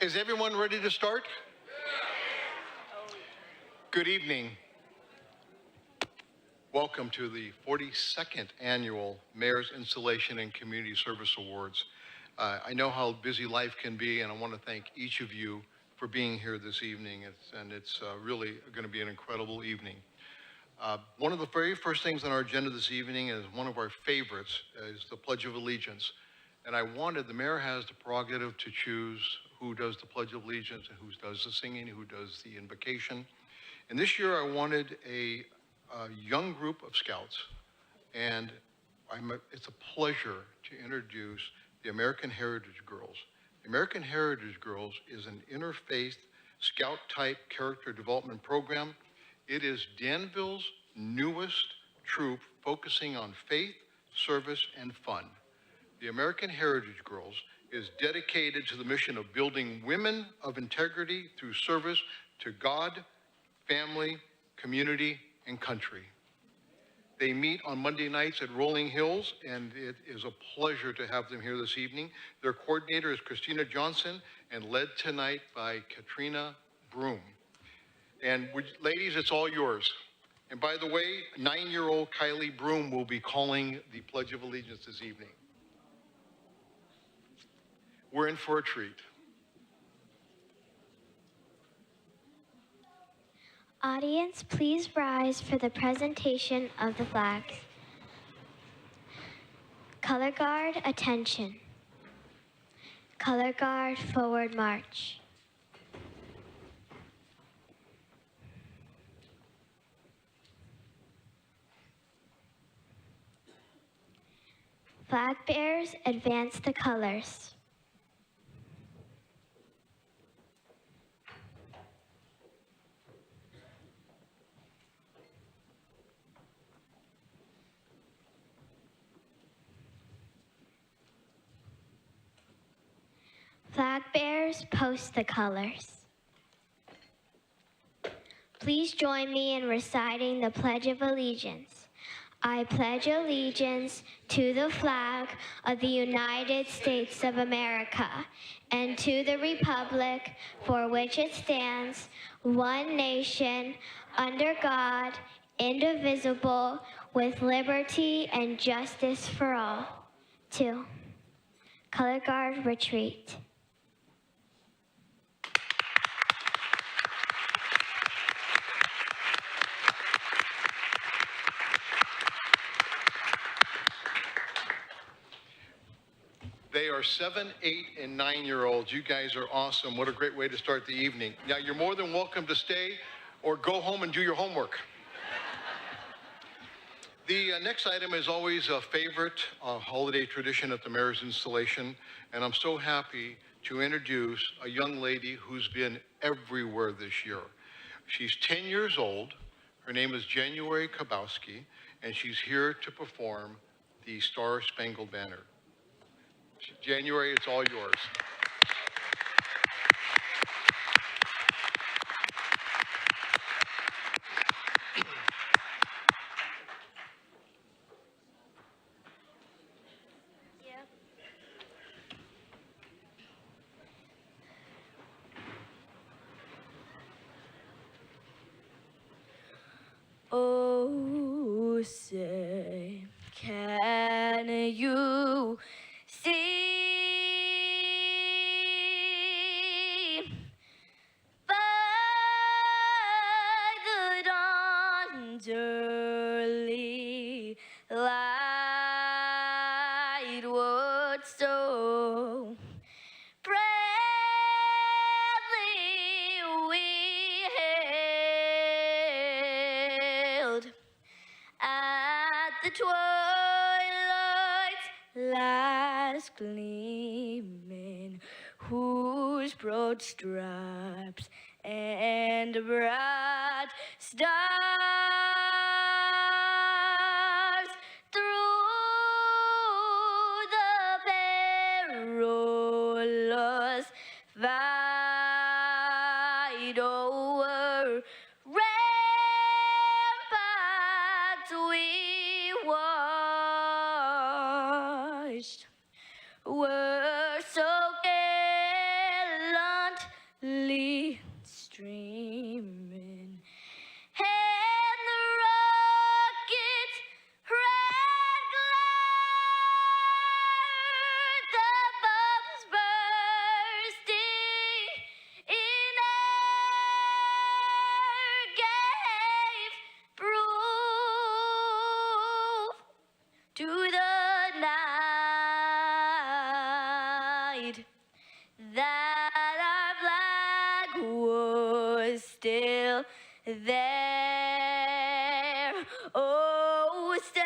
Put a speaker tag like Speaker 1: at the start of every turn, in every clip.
Speaker 1: Is everyone ready to start? Good evening. Welcome to the 42nd Annual Mayor's Installation and Community Service Awards. I know how busy life can be, and I want to thank each of you for being here this evening. It's really going to be an incredible evening. One of the very first things on our agenda this evening is one of our favorites, is the Pledge of Allegiance. And the mayor has the prerogative to choose who does the Pledge of Allegiance and who does the singing, who does the invocation. And this year I wanted a young group of scouts, and it's a pleasure to introduce the American Heritage Girls. The American Heritage Girls is an interfaith scout-type character development program. It is Danville's newest troop focusing on faith, service, and fun. The American Heritage Girls is dedicated to the mission of building women of integrity through service to God, family, community, and country. They meet on Monday nights at Rolling Hills, and it is a pleasure to have them here this evening. Their coordinator is Christina Johnson, and led tonight by Katrina Broom. And ladies, it's all yours. And by the way, 9-year-old Kylie Broom will be calling the Pledge of Allegiance this evening. We're in for a treat.
Speaker 2: Audience, please rise for the presentation of the flags. Color Guard, attention. Color Guard, forward march. Flag bearers, advance the colors. Flag bearers, post the colors. Please join me in reciting the Pledge of Allegiance. I pledge allegiance to the flag of the United States of America and to the republic for which it stands, one nation, under God, indivisible, with liberty and justice for all. 2. Color Guard, retreat.
Speaker 1: They are 7, 8, and 9-year-olds. You guys are awesome. What a great way to start the evening. Now, you're more than welcome to stay or go home and do your homework. The next item is always a favorite holiday tradition at the mayor's installation, and I'm so happy to introduce a young lady who's been everywhere this year. She's 10 years old. Her name is January Kabowski, and she's here to perform the Star Spangled Banner. January, it's all yours.
Speaker 3: Oh, say, can you see by the dawn's early light what so proudly we hailed at the twilight's last gleaming, whose broad stripes and bright stars through the perilous fight over ramparts we watched were so gallant there. Oh, status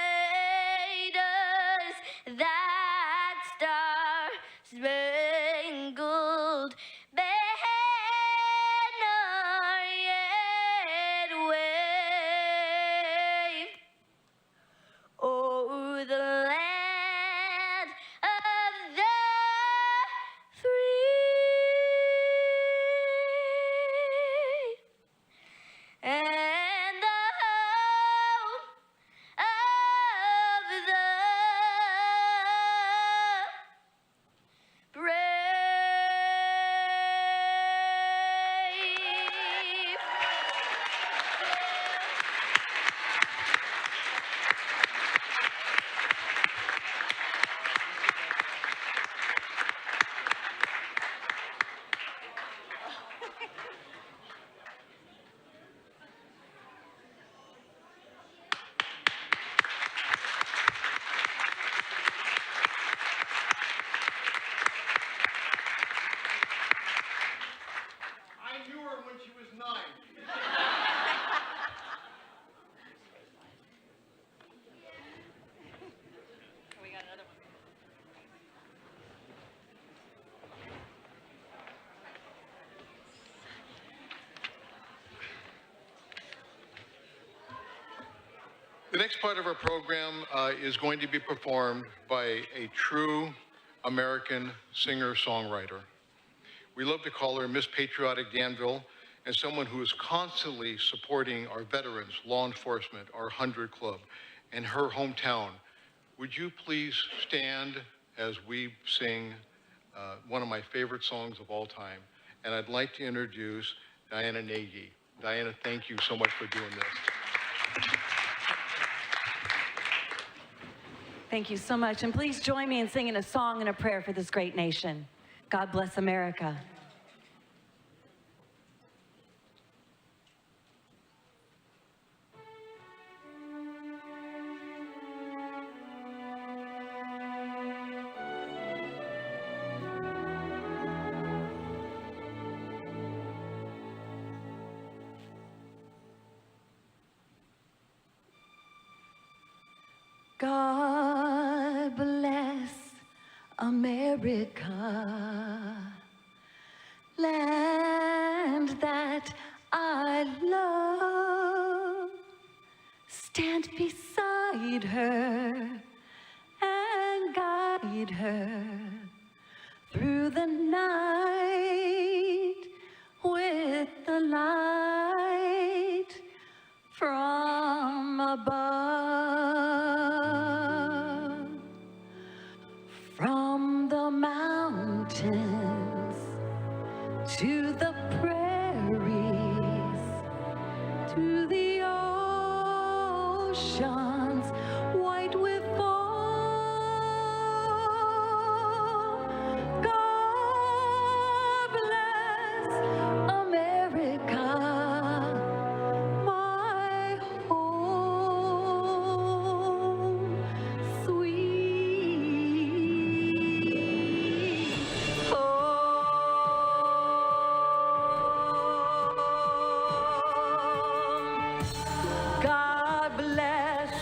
Speaker 3: that star-spangled banner yet wave. Oh, the land of the free and the hope of the brave.
Speaker 1: I knew her when she was 9.
Speaker 3: We got another one.
Speaker 1: The next part of our program is going to be performed by a true American singer-songwriter. We love to call her Miss Patriotic Danville, and someone who is constantly supporting our veterans, law enforcement, our 100 Club, and her hometown. Would you please stand as we sing one of my favorite songs of all time? And I'd like to introduce Diana Nagy. Diana, thank you so much for doing this.
Speaker 4: Thank you so much. And please join me in singing a song and a prayer for this great nation. God bless America. God bless America, land that I love. Stand beside her and guide her through the night with the light from above. From the mountains to the prairies, to the oceans white with foam. God bless America, my home, sweet home. God bless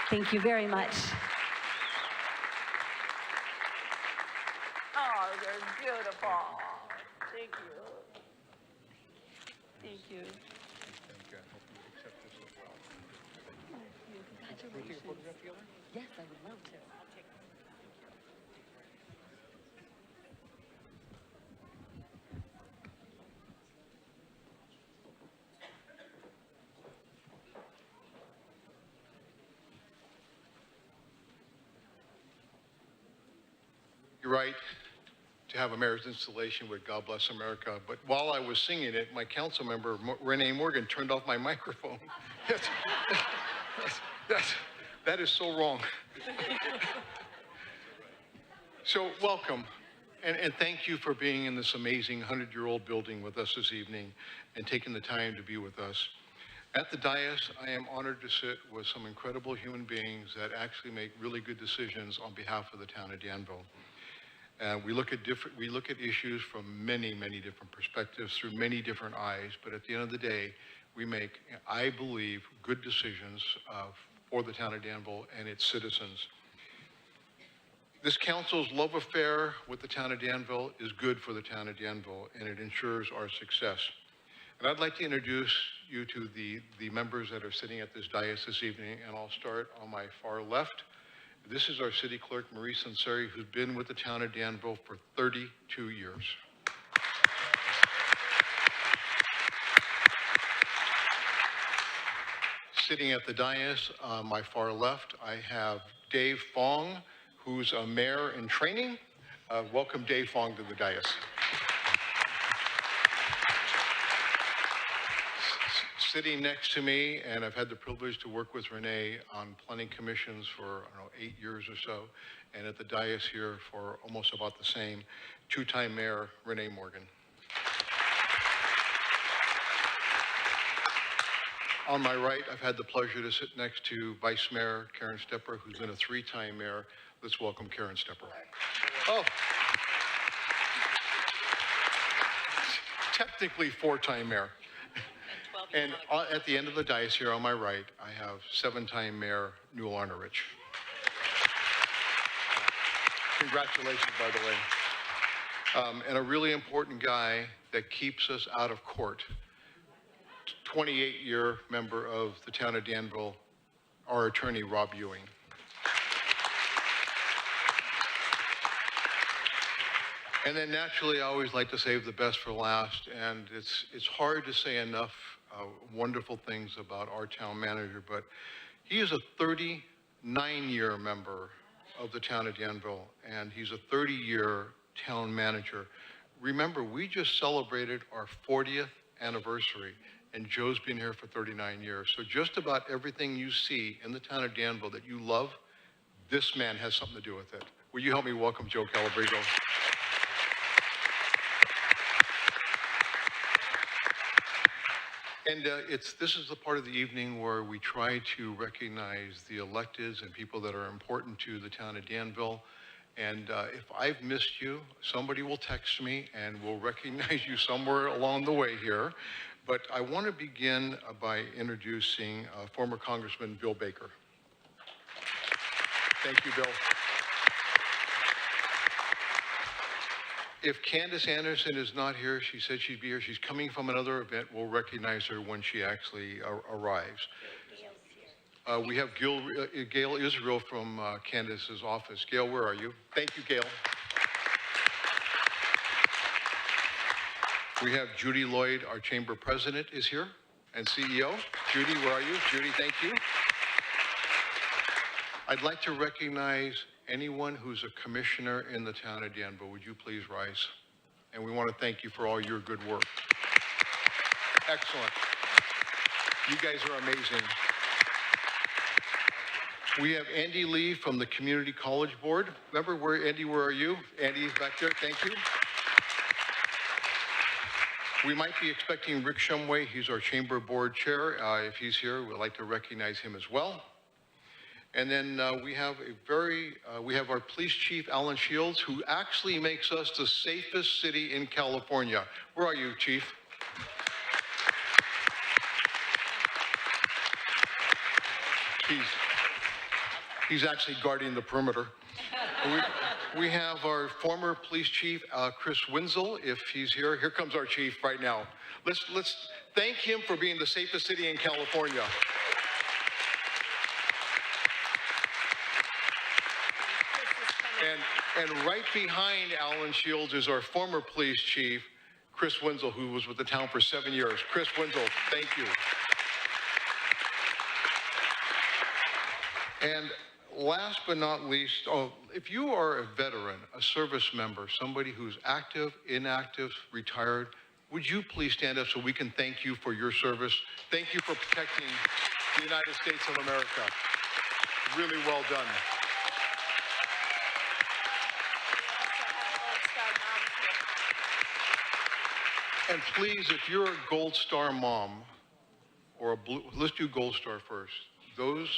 Speaker 4: Thank you very much.
Speaker 3: Oh, they're beautiful. Thank you. Thank you.
Speaker 4: Yes, I would love to.
Speaker 1: You're right to have a mayor's installation with God Bless America, but while I was singing it, my council member, Renee Morgan, turned off my microphone. That is so wrong. So welcome, and thank you for being in this amazing 100-year-old building with us this evening and taking the time to be with us. At the dais, I am honored to sit with some incredible human beings that actually make really good decisions on behalf of the town of Danville. We look at issues from many, many different perspectives, through many different eyes, but at the end of the day, we make, I believe, good decisions for the town of Danville and its citizens. This council's love affair with the town of Danville is good for the town of Danville, and it ensures our success. And I'd like to introduce you to the members that are sitting at this dais this evening, and I'll start on my far left. This is our city clerk, Marie Sanseri, who's been with the town of Danville for 32 years. Sitting at the dais on my far left, I have Dave Fong, who's a mayor in training. Welcome Dave Fong to the dais. Sitting next to me, and I've had the privilege to work with Renee on planning commissions for, 8 years or so, and at the dais here for almost about the same, two-time mayor Renee Morgan. On my right, I've had the pleasure to sit next to Vice Mayor Karen Stepper, who's been a three-time mayor. Let's welcome Karen Stepper. Oh. Technically four-time mayor. And at the end of the dais here on my right, I have seven-time Mayor Newell Arnerich. Congratulations, by the way. And a really important guy that keeps us out of court. 28-year member of the town of Danville, our attorney, Rob Ewing. And then naturally, I always like to save the best for last, and it's hard to say enough wonderful things about our town manager, but he is a 39-year member of the town of Danville, and he's a 30-year town manager. Remember, we just celebrated our 40th anniversary, and Joe's been here for 39 years. So just about everything you see in the town of Danville that you love, this man has something to do with it. Will you help me welcome Joe Calabrigo? And this is the part of the evening where we try to recognize the electeds and people that are important to the town of Danville. And if I've missed you, somebody will text me and we'll recognize you somewhere along the way here. But I want to begin by introducing former Congressman Bill Baker. Thank you, Bill. If Candace Anderson is not here, she said she'd be here. She's coming from another event. We'll recognize her when she actually arrives. We have Gail Israel from Candace's office. Gail, where are you? Thank you, Gail. We have Judy Lloyd, our chamber president, is here, and CEO. Judy, where are you? Judy, thank you. I'd like to recognize anyone who's a commissioner in the town of Danville. Would you please rise? And we want to thank you for all your good work. Excellent. You guys are amazing. We have Andy Lee from the Community College Board. Remember, Andy, where are you? Andy's back there, thank you. We might be expecting Rick Shumway. He's our chamber board chair. If he's here, we'd like to recognize him as well. And then we have our police chief, Alan Shields, who actually makes us the safest city in California. Where are you, Chief? He's actually guarding the perimeter. We have our former police chief, Chris Wenzel, if he's here. Here comes our chief right now. Let's thank him for being the safest city in California. And right behind Alan Shields is our former police chief, Chris Wenzel, who was with the town for 7 years. Chris Wenzel, thank you. And last but not least, if you are a veteran, a service member, somebody who's active, inactive, retired, would you please stand up so we can thank you for your service? Thank you for protecting the United States of America. Really well done. And please, if you're a Gold Star mom or a blue, let's do Gold Star first. Those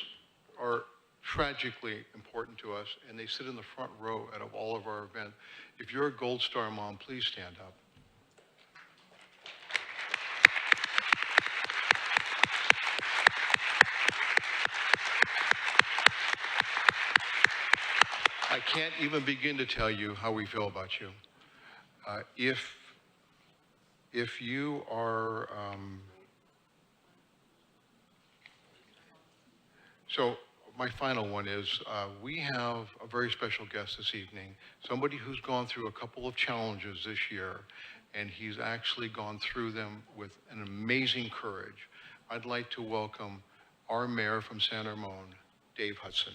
Speaker 1: are tragically important to us, and they sit in the front row out of all of our events. If you're a Gold Star mom, please stand up. I can't even begin to tell you how we feel about you. If you are, so my final one is, we have a very special guest this evening, somebody who's gone through a couple of challenges this year, and he's actually gone through them with an amazing courage. I'd like to welcome our mayor from San Ramon, Dave Hudson.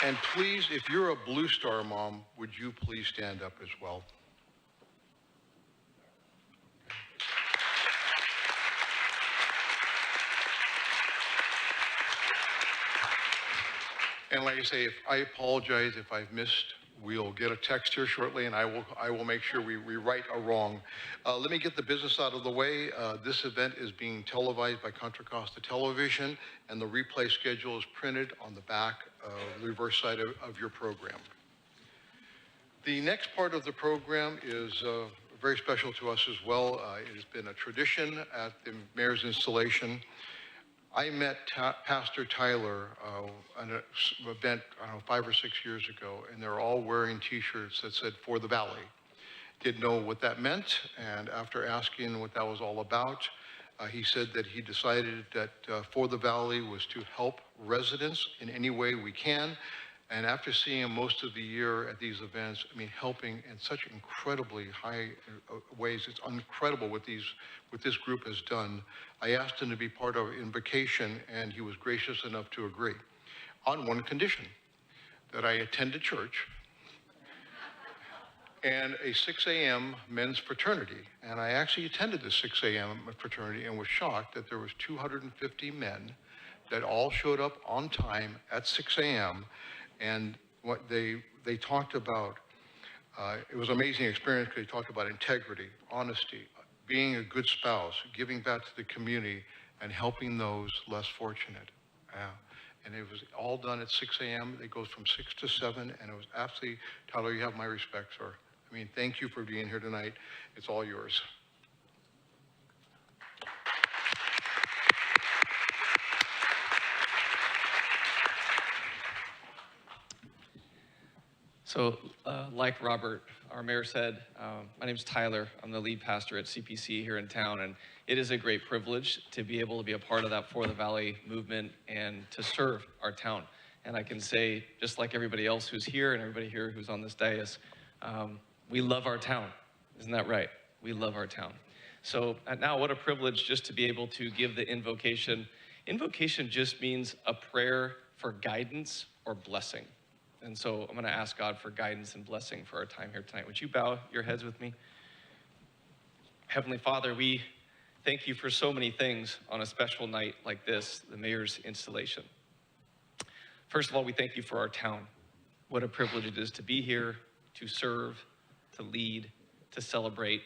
Speaker 1: And please, if you're a Blue Star mom, would you please stand up as well? And like I say, I apologize if I've missed. We'll get a text here shortly, and I will make sure we right a wrong. Let me get the business out of the way. This event is being televised by Contra Costa Television, and the replay schedule is printed on the back, the reverse side of your program. The next part of the program is very special to us as well. It has been a tradition at the mayor's installation. I met Pastor Tyler at an event, I don't know, 5 or 6 years ago, and they're all wearing T-shirts that said, "For the Valley." Didn't know what that meant, and after asking what that was all about, he said that he decided that For the Valley was to help residents in any way we can. And after seeing him most of the year at these events, I mean, helping in such incredibly high ways, it's incredible what this group has done. I asked him to be part of Invocation, and he was gracious enough to agree, on one condition, that I attend a church and a 6 a.m. men's fraternity. And I actually attended the 6 a.m. fraternity and was shocked that there was 250 men that all showed up on time at 6 a.m. And what they talked about, it was an amazing experience because they talked about integrity, honesty, being a good spouse, giving back to the community, and helping those less fortunate. And it was all done at 6 a.m. It goes from 6 to 7, and it was absolutely, Tyler, you have my respect, sir. I mean, thank you for being here tonight. It's all yours.
Speaker 5: So, like Robert, our mayor said, my name's Tyler. I'm the lead pastor at CPC here in town, and it is a great privilege to be able to be a part of that For the Valley movement and to serve our town. And I can say, just like everybody else who's here and everybody here who's on this dais, we love our town. Isn't that right? We love our town. So now what a privilege just to be able to give the invocation. Invocation just means a prayer for guidance or blessing. And so I'm going to ask God for guidance and blessing for our time here tonight. Would you bow your heads with me? Heavenly Father, we thank you for so many things on a special night like this, the mayor's installation. First of all, we thank you for our town. What a privilege it is to be here, to serve, to lead, to celebrate.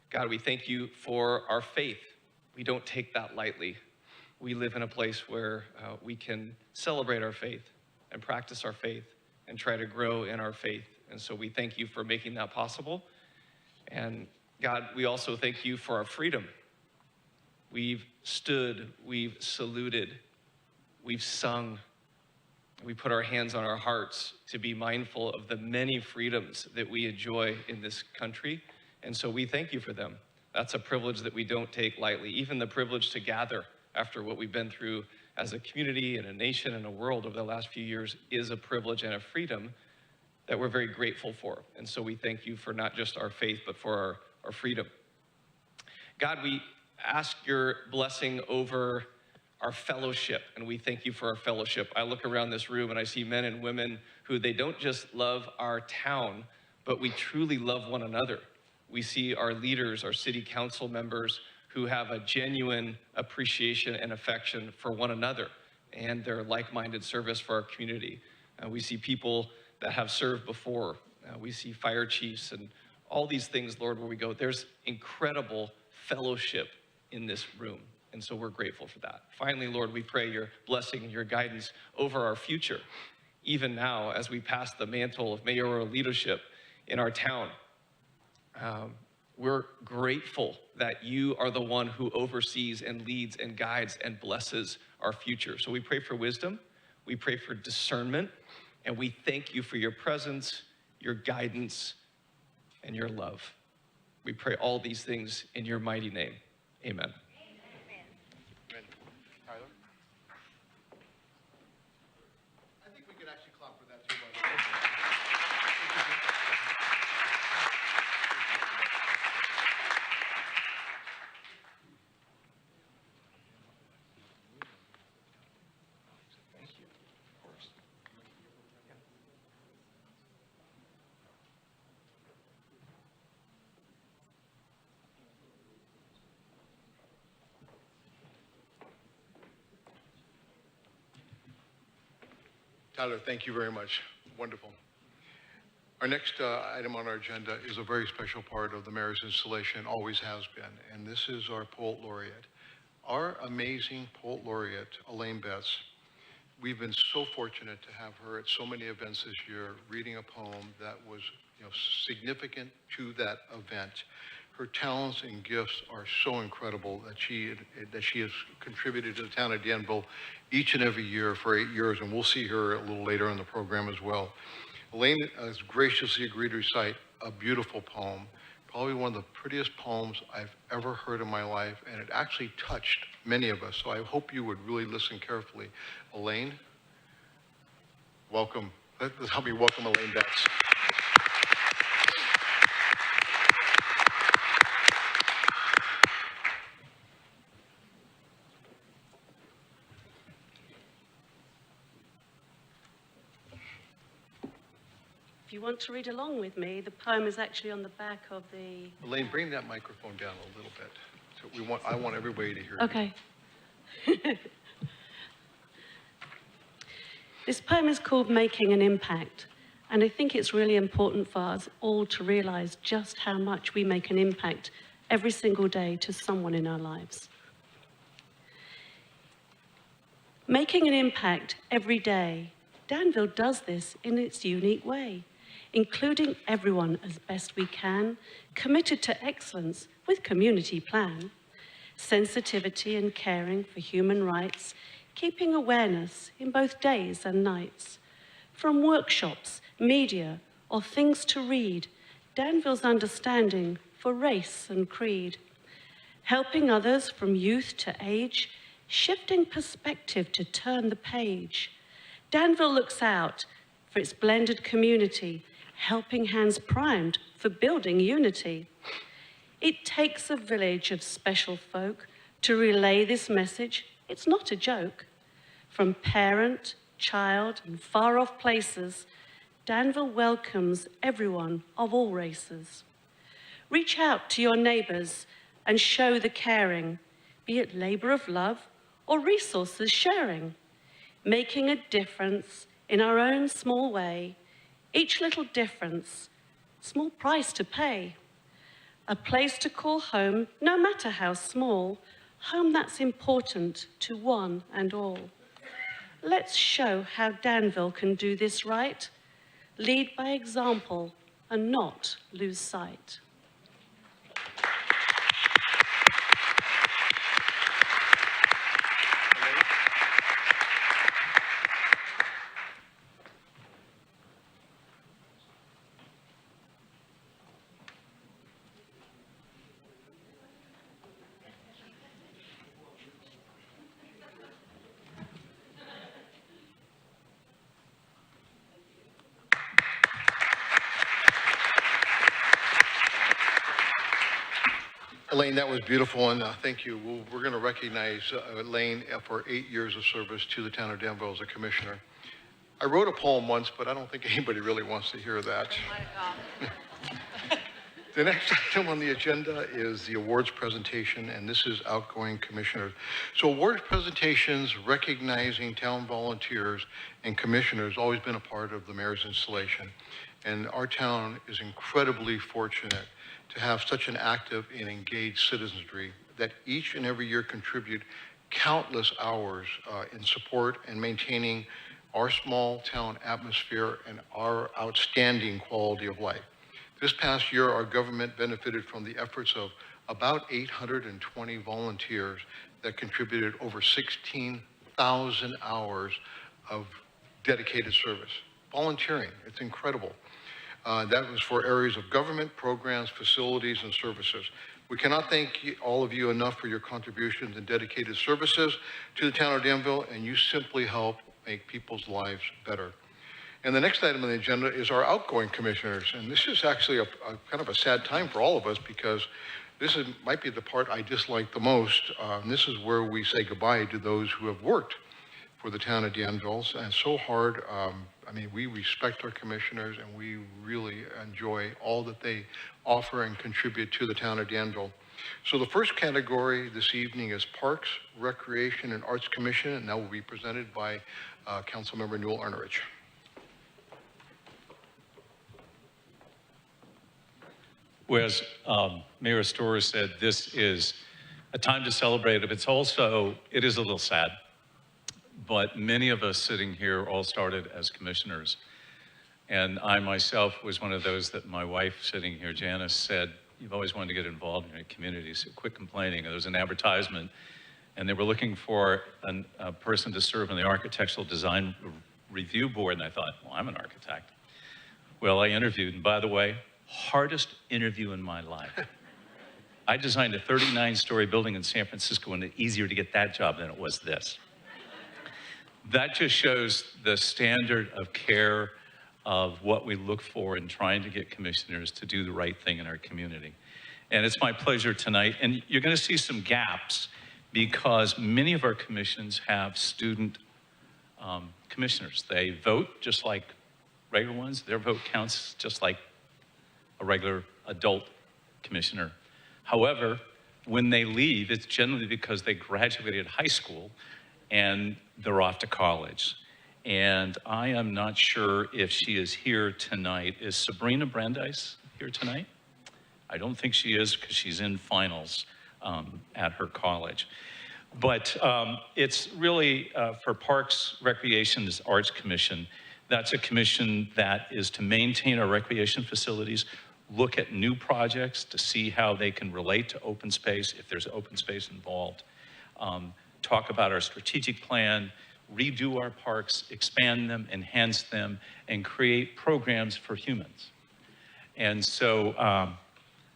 Speaker 5: God, we thank you for our faith. We don't take that lightly. We live in a place where we can celebrate our faith and practice our faith and try to grow in our faith. And so we thank you for making that possible. And God, we also thank you for our freedom. We've stood, we've saluted, we've sung, we put our hands on our hearts to be mindful of the many freedoms that we enjoy in this country. And so we thank you for them. That's a privilege that we don't take lightly. Even the privilege to gather after what we've been through as a community and a nation and a world over the last few years is a privilege and a freedom that we're very grateful for. And so we thank you for not just our faith, but for our freedom. God, we ask your blessing over our fellowship, and we thank you for our fellowship. I look around this room and I see men and women who they don't just love our town, but we truly love one another. We see our leaders, our city council members, who have a genuine appreciation and affection for one another and their like-minded service for our community. We see people that have served before. We see fire chiefs and all these things, Lord, where we go. There's incredible fellowship in this room, and so we're grateful for that. Finally, Lord, we pray your blessing and your guidance over our future, even now as we pass the mantle of mayoral leadership in our town. We're grateful that you are the one who oversees and leads and guides and blesses our future. So we pray for wisdom, we pray for discernment, and we thank you for your presence, your guidance, and your love. We pray all these things in your mighty name. Amen.
Speaker 1: Amen. Tyler? I think we can actually clap for that too, by the way.
Speaker 5: Thank you. Of course.
Speaker 1: Tyler, thank you very much. Wonderful. Our next item on our agenda is a very special part of the mayor's installation, always has been, and this is our poet laureate. Our amazing poet laureate, Elaine Betts. We've been so fortunate to have her at so many events this year, reading a poem that was, significant to that event. Her talents and gifts are so incredible that she has contributed to the town of Danville each and every year for 8 years, and we'll see her a little later in the program as well. Elaine has graciously agreed to recite a beautiful poem, probably one of the prettiest poems I've ever heard in my life, and it actually touched many of us, so I hope you would really listen carefully. Elaine, welcome. Let's help me welcome Elaine Betts.
Speaker 6: If you want to read along with me, the poem is actually on the back of the...
Speaker 1: Elaine, bring that microphone down a little bit. So I want everybody to hear you.
Speaker 6: Okay. This poem is called Making an Impact, and I think it's really important for us all to realize just how much we make an impact every single day to someone in our lives. Making an impact every day, Danville does this in its unique way, including everyone as best we can, committed to excellence with community plan, sensitivity and caring for human rights, keeping awareness in both days and nights. From workshops, media, or things to read, Danville's understanding for race and creed, helping others from youth to age, shifting perspective to turn the page. Danville looks out for its blended community, helping hands primed for building unity. It takes a village of special folk to relay this message. It's not a joke. From parent, child, and far-off places, Danville welcomes everyone of all races. Reach out to your neighbors and show the caring, be it labor of love or resources sharing, making a difference in our own small way, each little difference, small price to pay. A place to call home, no matter how small, home that's important to one and all. Let's show how Danville can do this right, lead by example and not lose sight.
Speaker 1: Elaine, that was beautiful, and thank you. We're going to recognize Elaine for 8 years of service to the town of Danville as a commissioner. I wrote a poem once, but I don't think anybody really wants to hear that. The next item on the agenda is the awards presentation, and this is outgoing commissioners. So awards presentations recognizing town volunteers and commissioners always been a part of the mayor's installation. And our town is incredibly fortunate to have such an active and engaged citizenry that each and every year contribute countless hours in support and maintaining our small town atmosphere and our outstanding quality of life. This past year, our government benefited from the efforts of about 820 volunteers that contributed over 16,000 hours of dedicated service. Volunteering, it's incredible. That was for areas of government, programs, facilities, and services. We cannot thank all of you enough for your contributions and dedicated services to the town of Danville, and you simply help make people's lives better. And the next item on the agenda is our outgoing commissioners. And this is actually a kind of a sad time for all of us because might be the part I dislike the most. This is where we say goodbye to those who have worked for the town of Danville. And it's so hard. I mean, we respect our commissioners and we really enjoy all that they offer and contribute to the town of Danville. So the first category this evening is Parks, Recreation, and Arts Commission, and that will be presented by Councilmember Newell Arnerich.
Speaker 7: Whereas Mayor Storer said this is a time to celebrate, but it is a little sad. But many of us sitting here all started as commissioners. And I myself was one of those that my wife sitting here, Janice, said, you've always wanted to get involved in your community, so quit complaining. There was an advertisement, and they were looking for a person to serve on the Architectural Design Review Board, and I thought, well, I'm an architect. Well, I interviewed, and by the way, hardest interview in my life. I designed a 39-story building in San Francisco, and it's easier to get that job than it was this. That just shows the standard of care of what we look for in trying to get commissioners to do the right thing in our community. And it's my pleasure tonight, and you're going to see some gaps because many of our commissions have student commissioners. They vote just like regular ones. Their vote counts just like a regular adult commissioner. However, when they leave, it's generally because they graduated high school and they're off to college. And I am not sure if she is here tonight. Is Sabrina Brandeis here tonight? I don't think she is because she's in finals at her college. But it's really for Parks, Recreation, Arts Commission. That's a commission that is to maintain our recreation facilities, look at new projects to see how they can relate to open space, if there's open space involved, talk about our strategic plan, redo our parks, expand them, enhance them, and create programs for humans. And so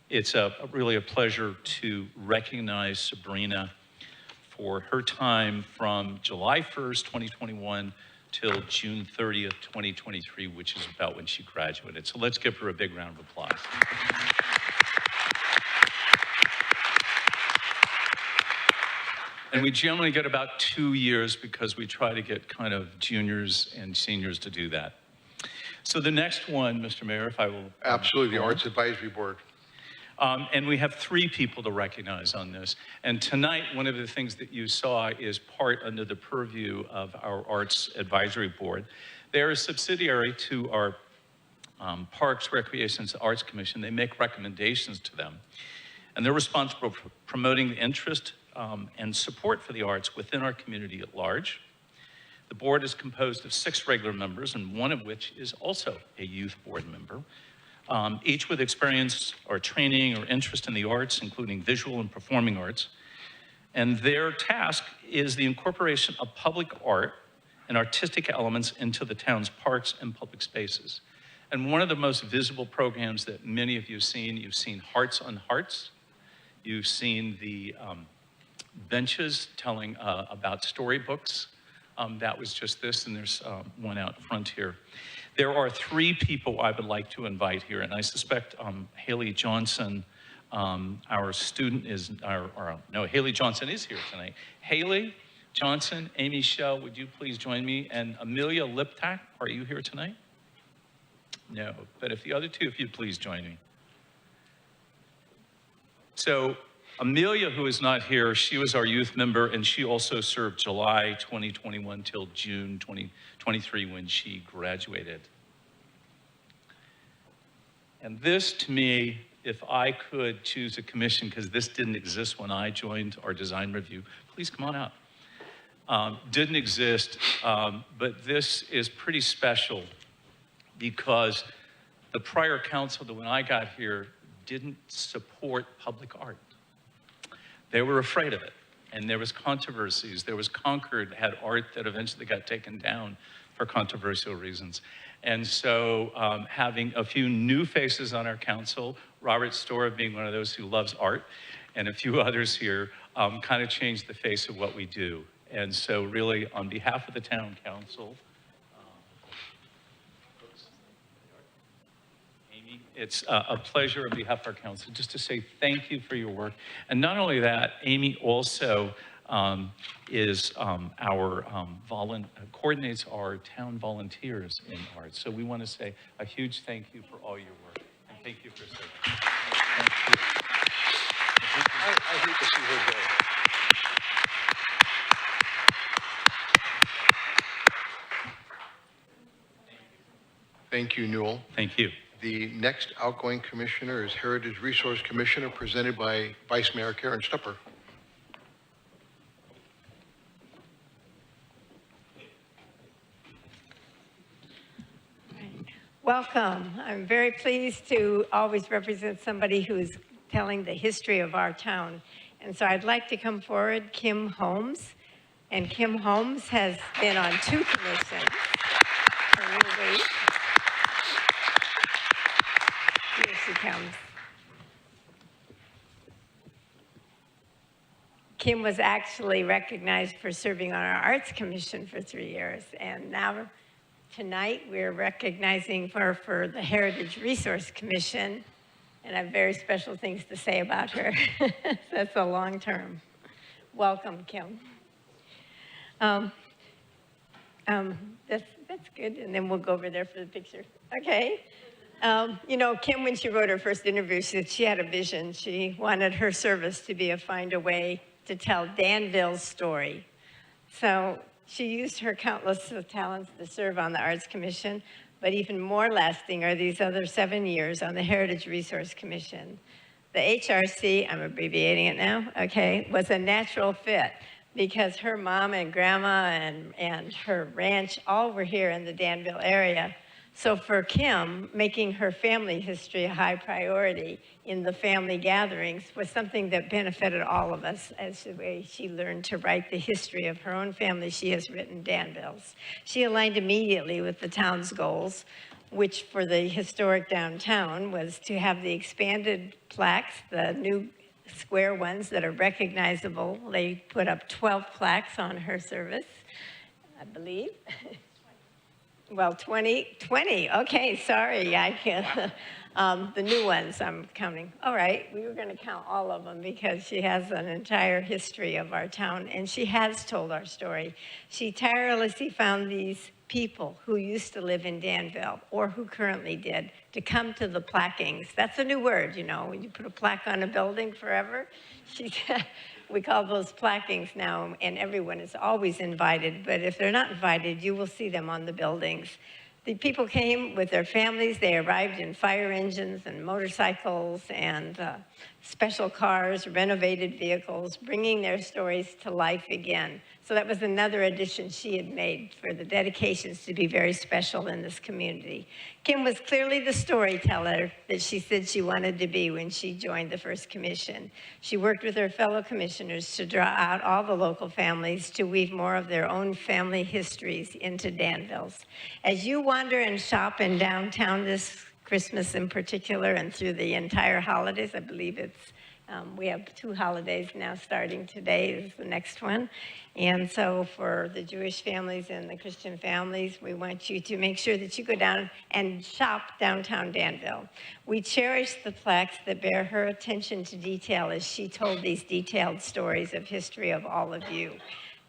Speaker 7: it's really a pleasure to recognize Sabrina for her time from July 1st, 2021 till June 30th, 2023, which is about when she graduated. So let's give her a big round of applause. And we generally get about 2 years because we try to get kind of juniors and seniors to do that. So the next one, Mr. Mayor, if I will.
Speaker 1: Absolutely, the Arts Advisory Board.
Speaker 7: And we have 3 people to recognize on this. And tonight, one of the things that you saw is part under the purview of our Arts Advisory Board. They're a subsidiary to our Parks, Recreation, and Arts Commission. They make recommendations to them. And they're responsible for promoting the interest and support for the arts within our community at large. The board is composed of 6 regular members, and one of which is also a youth board member. Each with experience or training or interest in the arts, including visual and performing arts. And their task is the incorporation of public art and artistic elements into the town's parks and public spaces. And one of the most visible programs that many of you have seen, you've seen Hearts on Hearts. You've seen the benches telling about storybooks. That was just this, and there's one out front here. There are 3 people I would like to invite here, and I suspect Haley Johnson Our student is, no, Haley Johnson is here tonight. Haley Johnson, Amy Shell, would you please join me? And Amelia Liptak, are you here tonight? No, but if the other two, if you'd please join me. So Amelia, who is not here, she was our youth member, and she also served July 2021 till June 2023 when she graduated. And this, to me, if I could choose a commission, because this didn't exist when I joined our design review, please come on out. Didn't exist, but this is pretty special because the prior council that when I got here didn't support public art. They were afraid of it, and there was controversies. There was Concord had art that eventually got taken down for controversial reasons. And so having a few new faces on our council, Robert Storer being one of those who loves art, and a few others here, kind of changed the face of what we do. And so really, on behalf of the town council, Amy, it's a pleasure on behalf of our council just to say thank you for your work. And not only that, Amy also is coordinates our town volunteers in art. So we want to say a huge thank you for all your work. And thank you for saying thank you. I hate to see her go.
Speaker 1: Thank you, Newell.
Speaker 7: Thank you.
Speaker 1: The next outgoing commissioner is Heritage Resource Commissioner, presented by Vice Mayor Karen Stupper.
Speaker 8: Welcome. I'm very pleased to always represent somebody who's telling the history of our town. And so I'd like to come forward, Kim Holmes. And Kim Holmes has been on 2 commissions. Here she comes. Kim was actually recognized for serving on our Arts Commission for 3 years. And now, tonight, we're recognizing her for the Heritage Resource Commission. And I have very special things to say about her. That's a long term. Welcome, Kim. That's good. And then we'll go over there for the picture. Okay. You know, Kim, when she wrote her first interview, she said she had a vision. She wanted her service to find a way to tell Danville's story. So she used her countless talents to serve on the Arts Commission, but even more lasting are these other 7 years on the Heritage Resource Commission. The HRC, I'm abbreviating it now, okay, was a natural fit because her mom and grandma and her ranch all were here in the Danville area. So for Kim, making her family history a high priority in the family gatherings was something that benefited all of us as the way she learned to write the history of her own family. She has written Danville's. She aligned immediately with the town's goals, which for the historic downtown was to have the expanded plaques, the new square ones that are recognizable. They put up 12 plaques on her service, I believe. Well, 20, okay, sorry, I can't. The new ones I'm counting. All right, we were gonna count all of them because she has an entire history of our town and she has told our story. She tirelessly found these people who used to live in Danville or who currently did to come to the plaquings. That's a new word, you know, when you put a plaque on a building forever. We call those plaquings now, and everyone is always invited, but if they're not invited, you will see them on the buildings. The people came with their families. They arrived in fire engines and motorcycles and special cars, renovated vehicles, bringing their stories to life again. So that was another addition she had made for the dedications to be very special in this community. Kim was clearly the storyteller that she said she wanted to be when she joined the first commission. She worked with her fellow commissioners to draw out all the local families to weave more of their own family histories into Danville's. As you wander and shop in downtown this Christmas in particular and through the entire holidays, I believe it's We have 2 holidays now, starting today is the next one. And so for the Jewish families and the Christian families, we want you to make sure that you go down and shop downtown Danville. We cherish the plaques that bear her attention to detail as she told these detailed stories of history of all of you.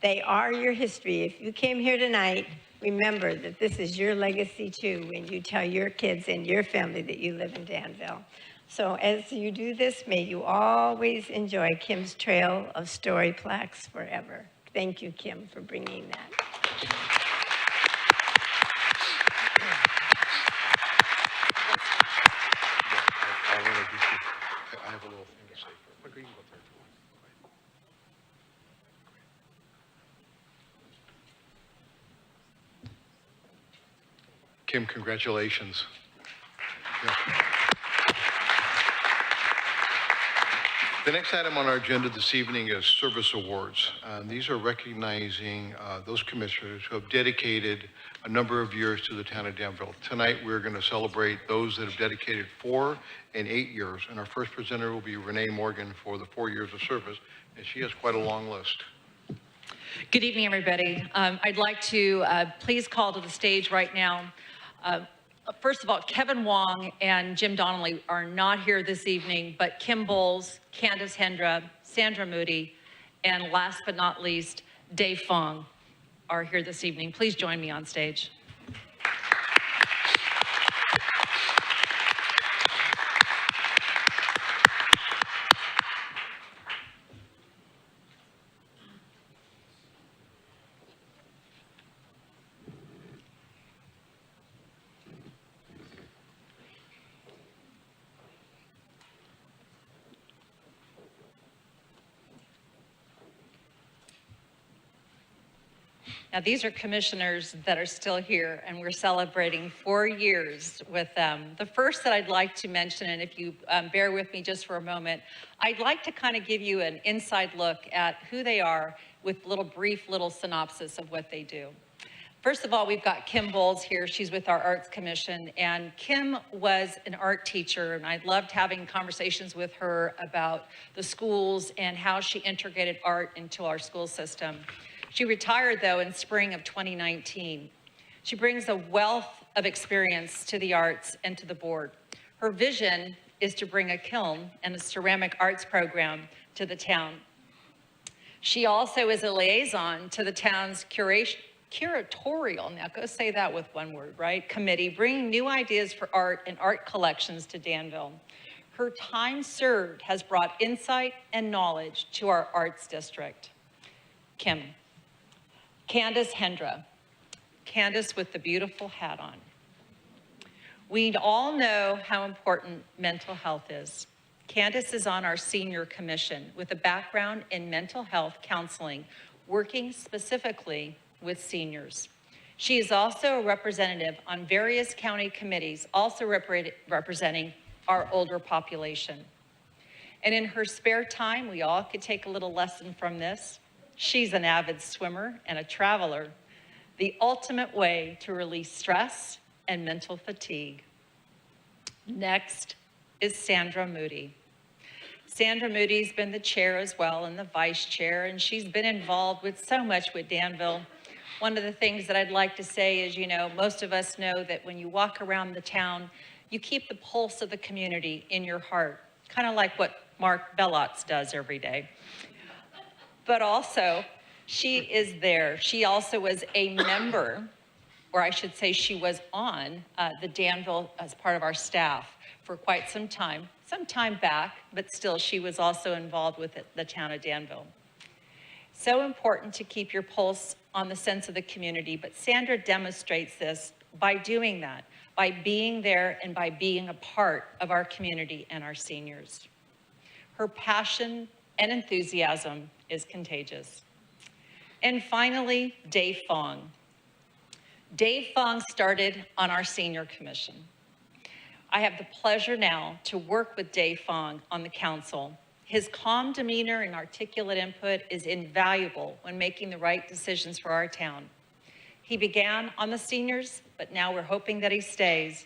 Speaker 8: They are your history. If you came here tonight, remember that this is your legacy too when you tell your kids and your family that you live in Danville. So as you do this, may you always enjoy Kim's Trail of Story plaques forever. Thank you, Kim, for bringing that.
Speaker 1: I have a little thing to say. But you can go there. Kim, congratulations. Yeah. The next item on our agenda this evening is service awards. These are recognizing those commissioners who have dedicated a number of years to the town of Danville. Tonight, we're going to celebrate those that have dedicated 4 and 8 years. And our first presenter will be Renee Morgan for the 4 years of service. And she has quite a long list.
Speaker 9: Good evening, everybody. I'd like to please call to the stage right now. First of all, Kevin Wong and Jim Donnelly are not here this evening, but Kim Bowles, Candace Hendra, Sandra Moody, and last but not least, Dave Fong are here this evening. Please join me on stage. Now, these are commissioners that are still here, and we're celebrating 4 years with them. The first that I'd like to mention, and if you bear with me just for a moment, I'd like to kind of give you an inside look at who they are with brief little synopsis of what they do. First of all, we've got Kim Bowles here. She's with our Arts Commission, and Kim was an art teacher, and I loved having conversations with her about the schools and how she integrated art into our school system. She retired, though, in spring of 2019. She brings a wealth of experience to the arts and to the board. Her vision is to bring a kiln and a ceramic arts program to the town. She also is a liaison to the town's curatorial, now go say that with one word, right, committee, bringing new ideas for art and art collections to Danville. Her time served has brought insight and knowledge to our arts district. Kim. Candace Hendra. Candace with the beautiful hat on. We all know how important mental health is. Candace is on our senior commission with a background in mental health counseling, working specifically with seniors. She is also a representative on various county committees, also representing our older population. And in her spare time, we all could take a little lesson from this. She's an avid swimmer and a traveler, the ultimate way to release stress and mental fatigue. Next is Sandra Moody. Sandra Moody's been the chair as well and the vice chair, and she's been involved with so much with Danville. One of the things that I'd like to say is, you know, most of us know that when you walk around the town, you keep the pulse of the community in your heart, kind of like what Mark Bellotz does every day. But also, she is there. She also was a member, or I should say she was on the Danville as part of our staff for quite some time back, but still she was also involved with the town of Danville. So important to keep your pulse on the sense of the community, but Sandra demonstrates this by doing that, by being there and by being a part of our community and our seniors. Her passion and enthusiasm is contagious. And finally, Dave Fong. Dave Fong started on our senior commission. I have the pleasure now to work with Dave Fong on the council. His calm demeanor and articulate input is invaluable when making the right decisions for our town. He began on the seniors, but now we're hoping that he stays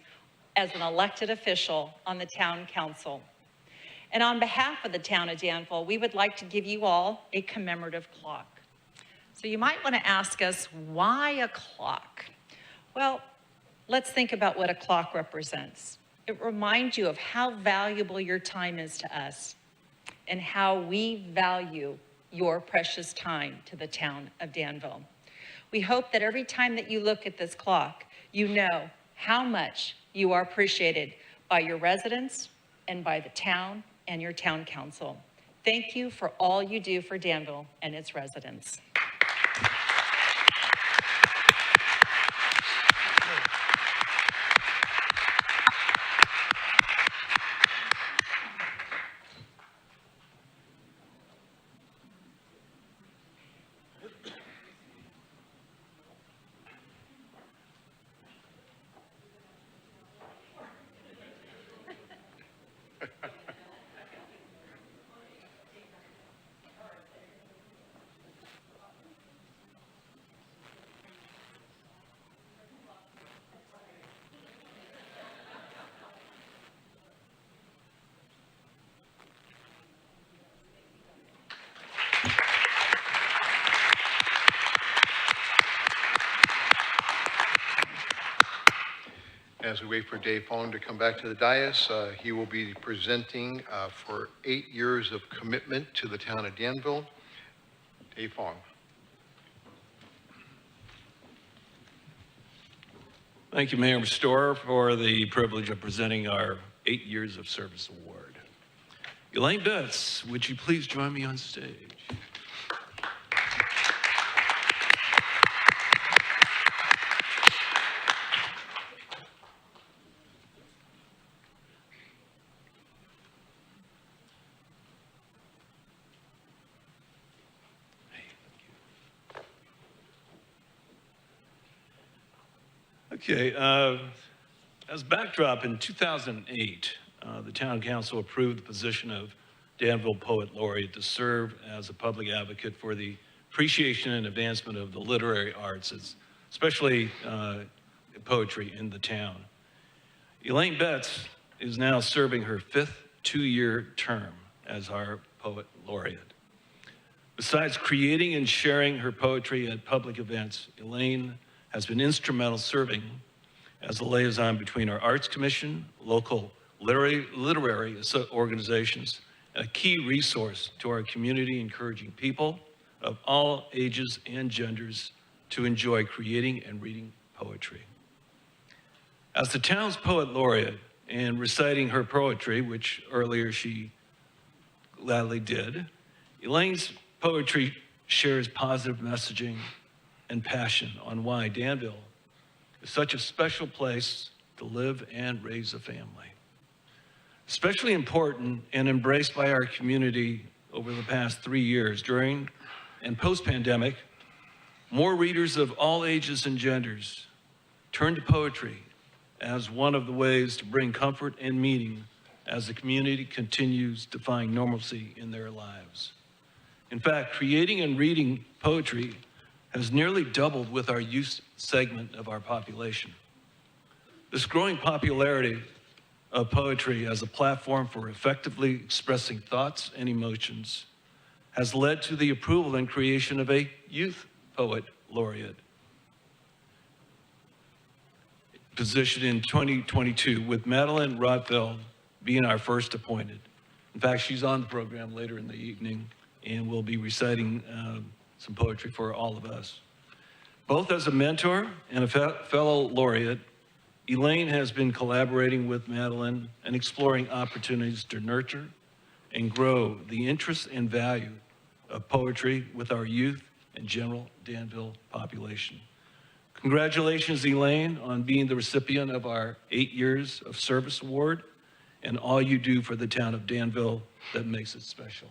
Speaker 9: as an elected official on the town council. And on behalf of the town of Danville, we would like to give you all a commemorative clock. So you might want to ask us, why a clock? Well, let's think about what a clock represents. It reminds you of how valuable your time is to us and how we value your precious time to the town of Danville. We hope that every time that you look at this clock, you know how much you are appreciated by your residents and by the town and your town council. Thank you for all you do for Danville and its residents.
Speaker 1: As we wait for Dave Fong to come back to the dais, he will be presenting for 8 years of commitment to the town of Danville. Dave Fong.
Speaker 10: Thank you, Mayor Storer, for the privilege of presenting our 8 Years of Service Award. Elaine Betts, would you please join me on stage? Okay, as backdrop, in 2008, the town council approved the position of Danville Poet Laureate to serve as a public advocate for the appreciation and advancement of the literary arts, especially poetry in the town. Elaine Betts is now serving her 5th two-year term as our Poet Laureate. Besides creating and sharing her poetry at public events, Elaine has been instrumental serving as a liaison between our Arts Commission, local literary organizations, and a key resource to our community, encouraging people of all ages and genders to enjoy creating and reading poetry. As the town's Poet Laureate and reciting her poetry, which earlier she gladly did, Elaine's poetry shares positive messaging and passion on why Danville is such a special place to live and raise a family. Especially important and embraced by our community over the past 3 years, during and post-pandemic, more readers of all ages and genders turn to poetry as one of the ways to bring comfort and meaning as the community continues to find normalcy in their lives. In fact, creating and reading poetry has nearly doubled with our youth segment of our population. This growing popularity of poetry as a platform for effectively expressing thoughts and emotions has led to the approval and creation of a Youth Poet Laureate position in 2022, with Madeline Rothfeld being our first appointed. In fact, she's on the program later in the evening and will be reciting some poetry for all of us. Both as a mentor and a fellow laureate, Elaine has been collaborating with Madeline and exploring opportunities to nurture and grow the interest and value of poetry with our youth and general Danville population. Congratulations, Elaine, on being the recipient of our 8 Years of Service Award and all you do for the town of Danville that makes it special.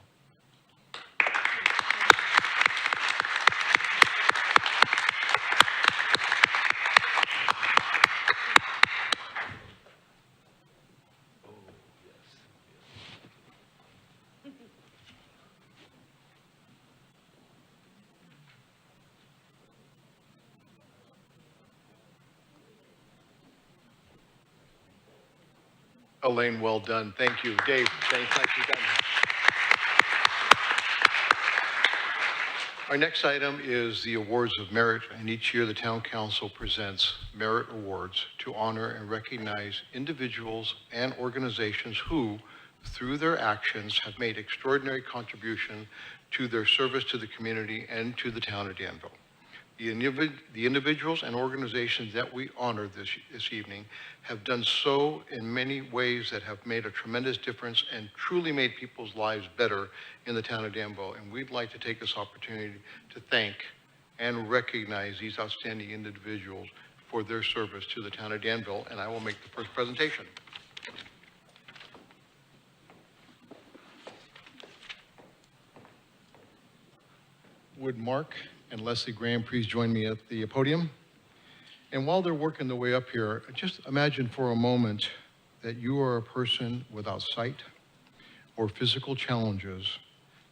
Speaker 1: Elaine, well done. Thank you. Dave, thanks. Nicely done. Our next item is the awards of merit, and each year the Town Council presents merit awards to honor and recognize individuals and organizations who, through their actions, have made extraordinary contribution to their service to the community and to the town of Danville. The individuals and organizations that we honor this evening have done so in many ways that have made a tremendous difference and truly made people's lives better in the town of Danville. And we'd like to take this opportunity to thank and recognize these outstanding individuals for their service to the town of Danville. And I will make the first presentation. Would Mark and Leslie Graham please join me at the podium? And while they're working their way up here, just imagine for a moment that you are a person without sight or physical challenges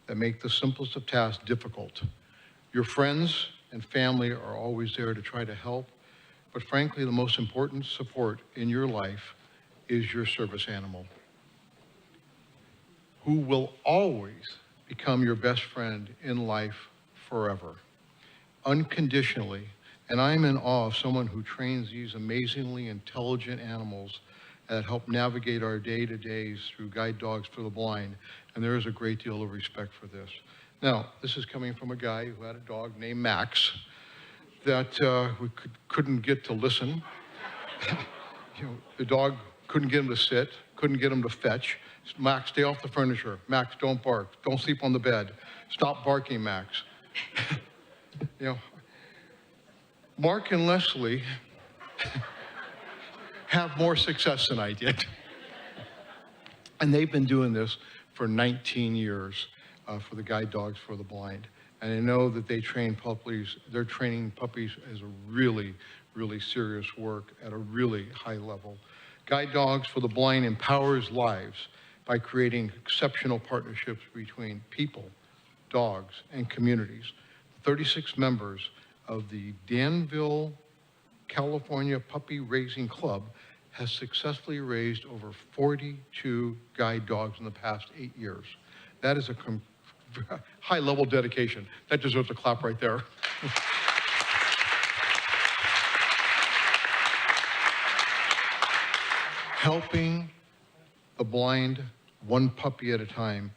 Speaker 1: that make the simplest of tasks difficult. Your friends and family are always there to try to help, but frankly, the most important support in your life is your service animal, who will always become your best friend in life forever, unconditionally. And I'm in awe of someone who trains these amazingly intelligent animals that help navigate our day-to-days through guide dogs for the blind. And there is a great deal of respect for this. Now, this is coming from a guy who had a dog named Max that we couldn't get to listen. The dog couldn't get him to sit, couldn't get him to fetch. Max, stay off the furniture. Max, don't bark. Don't sleep on the bed. Stop barking, Max. Mark and Leslie have more success than I did. And they've been doing this for 19 years for the guide dogs for the blind. And I know that they train puppies, they're training puppies as a really, really serious work at a really high level. Guide Dogs for the Blind empowers lives by creating exceptional partnerships between people, dogs, and communities. 36 members of the Danville, California Puppy Raising Club has successfully raised over 42 guide dogs in the past 8 years. That is a high-level dedication. That deserves a clap right there. Helping the blind one puppy at a time.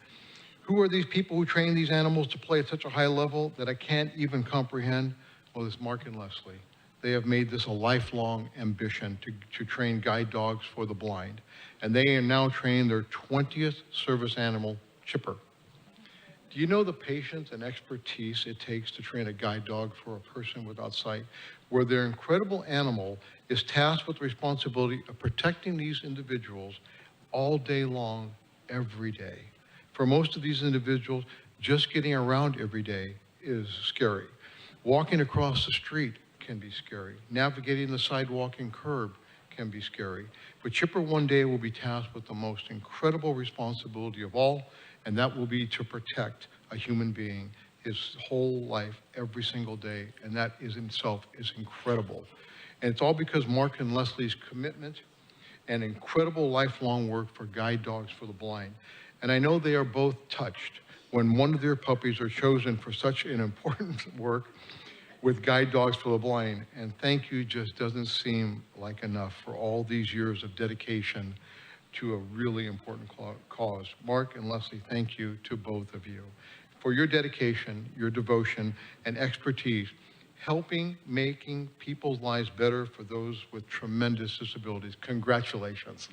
Speaker 1: Who are these people who train these animals to play at such a high level that I can't even comprehend? Well, it's Mark and Leslie. They have made this a lifelong ambition to train guide dogs for the blind. And they are now training their 20th service animal, Chipper. Do you know the patience and expertise it takes to train a guide dog for a person without sight, where their incredible animal is tasked with the responsibility of protecting these individuals all day long, every day? For most of these individuals, just getting around every day is scary. Walking across the street can be scary. Navigating the sidewalk and curb can be scary. But Chipper one day will be tasked with the most incredible responsibility of all, and that will be to protect a human being his whole life, every single day. And that is in itself is incredible. And it's all because Mark and Leslie's commitment and incredible lifelong work for guide dogs for the blind. And I know they are both touched when one of their puppies are chosen for such an important work with guide dogs for the blind. And thank you just doesn't seem like enough for all these years of dedication to a really important cause. Mark and Leslie, thank you to both of you for your dedication, your devotion, and expertise, helping making people's lives better for those with tremendous disabilities. Congratulations.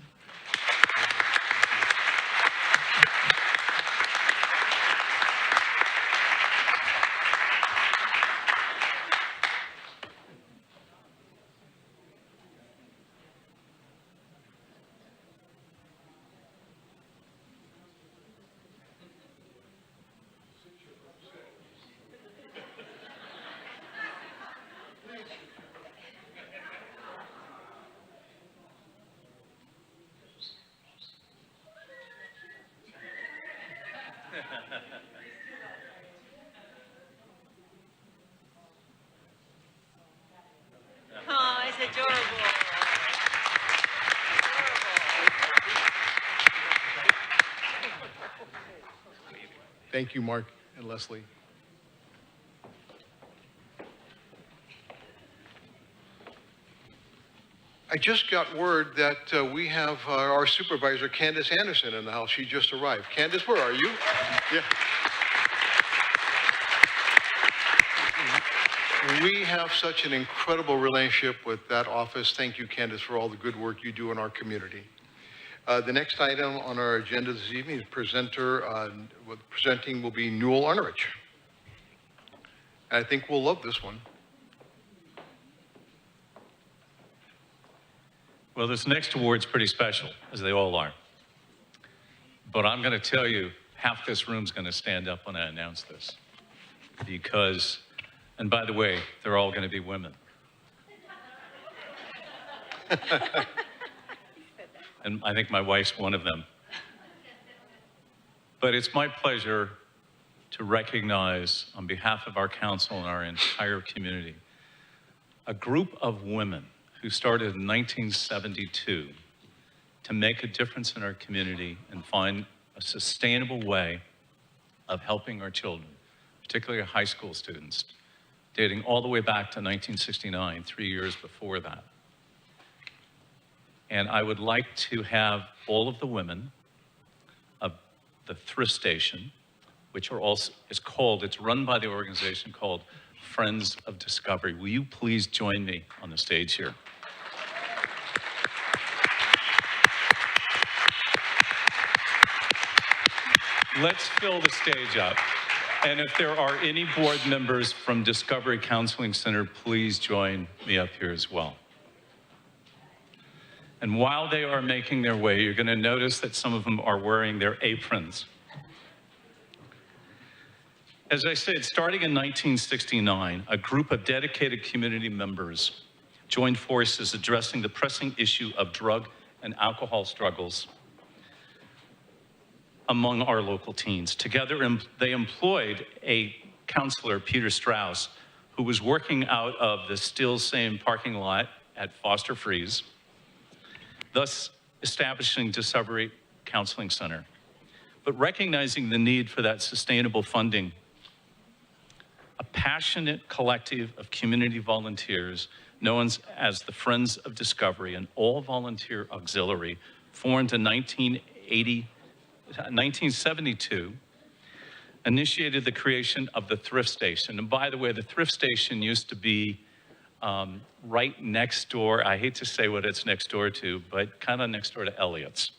Speaker 3: Oh, it's adorable. Adorable.
Speaker 1: Thank you, Mark and Leslie. I just got word that we have our supervisor, Candace Anderson, in the house. She just arrived. Candace, where are you? Yeah. We have such an incredible relationship with that office. Thank you, Candace, for all the good work you do in our community. The next item on our agenda this evening is presenting will be Newell Arnerich. I think we'll love this one.
Speaker 7: Well, this next award's pretty special, as they all are. But I'm going to tell you, half this room's going to stand up when I announce this. Because, and by the way, they're all going to be women. And I think my wife's one of them. But it's my pleasure to recognize, on behalf of our council and our entire community, a group of women who started in 1972 to make a difference in our community and find a sustainable way of helping our children, particularly our high school students, dating all the way back to 1969, 3 years before that. And I would like to have all of the women of the thrift station, which are also, it's run by the organization called Friends of Discovery. Will you please join me on the stage here? Let's fill the stage up. And if there are any board members from Discovery Counseling Center, please join me up here as well. And while they are making their way, you're going to notice that some of them are wearing their aprons. As I said, starting in 1969, a group of dedicated community members joined forces addressing the pressing issue of drug and alcohol struggles among our local teens. Together, they employed a counselor, Peter Strauss, who was working out of the still same parking lot at Foster Freeze, thus establishing Discovery Counseling Center. But recognizing the need for that sustainable funding, a passionate collective of community volunteers known as the Friends of Discovery, an all-volunteer auxiliary formed in 1972, initiated the creation of the thrift station. And by the way, the thrift station used to be right next door. I hate to say what it's next door to, but kind of next door to Elliott's.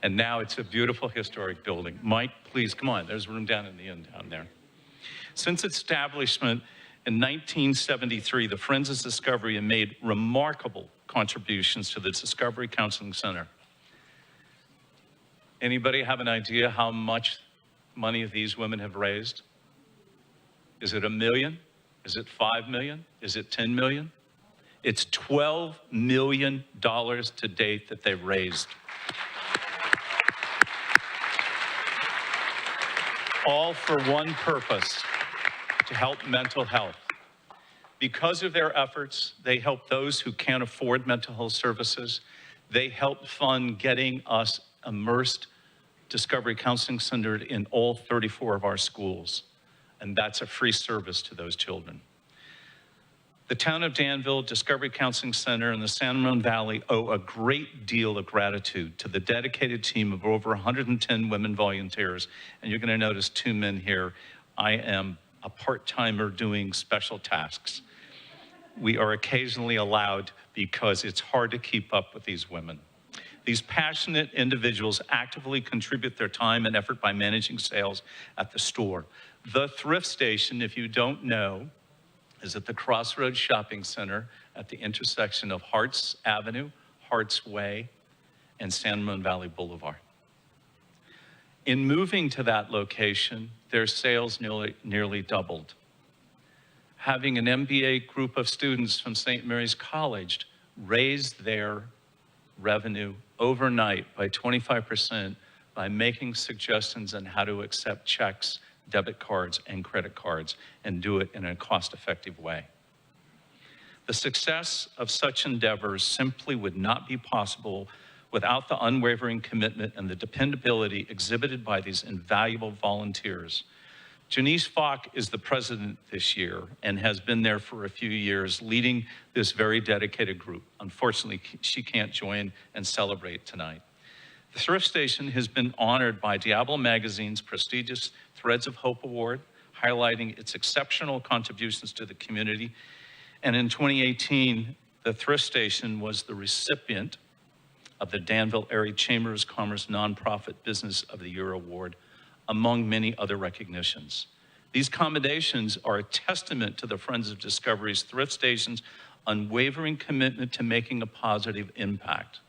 Speaker 7: And now it's a beautiful historic building. Mike, please, come on. There's room down in the end down there. Since its establishment in 1973, the Friends of Discovery have made remarkable contributions to the Discovery Counseling Center. Anybody have an idea how much money these women have raised? Is it $1 million? Is it $5 million? Is it $10 million? It's $12 million to date that they've raised. All for one purpose, to help mental health. Because of their efforts, they help those who can't afford mental health services. They help fund getting us immersed Discovery Counseling Center in all 34 of our schools. And that's a free service to those children. The town of Danville, Discovery Counseling Center, and the San Ramon Valley owe a great deal of gratitude to the dedicated team of over 110 women volunteers. And you're going to notice 2 men here. I am a part-timer doing special tasks. We are occasionally allowed because it's hard to keep up with these women. These passionate individuals actively contribute their time and effort by managing sales at the store. The thrift station, if you don't know, is at the Crossroads Shopping Center at the intersection of Harts Avenue, Harts Way, and San Ramon Valley Boulevard. In moving to that location, their sales nearly doubled. Having an MBA group of students from St. Mary's College raised their revenue overnight by 25% by making suggestions on how to accept checks, debit cards, and credit cards, and do it in a cost-effective way. The success of such endeavors simply would not be possible without the unwavering commitment and the dependability exhibited by these invaluable volunteers. Janice Falk is the president this year and has been there for a few years, leading this very dedicated group. Unfortunately, she can't join and celebrate tonight. The Thrift Station has been honored by Diablo Magazine's prestigious Threads of Hope Award, highlighting its exceptional contributions to the community. And in 2018, the Thrift Station was the recipient of the Danville Area Chambers of Commerce Nonprofit Business of the Year Award, among many other recognitions. These commendations are a testament to the Friends of Discovery's Thrift Station's unwavering commitment to making a positive impact.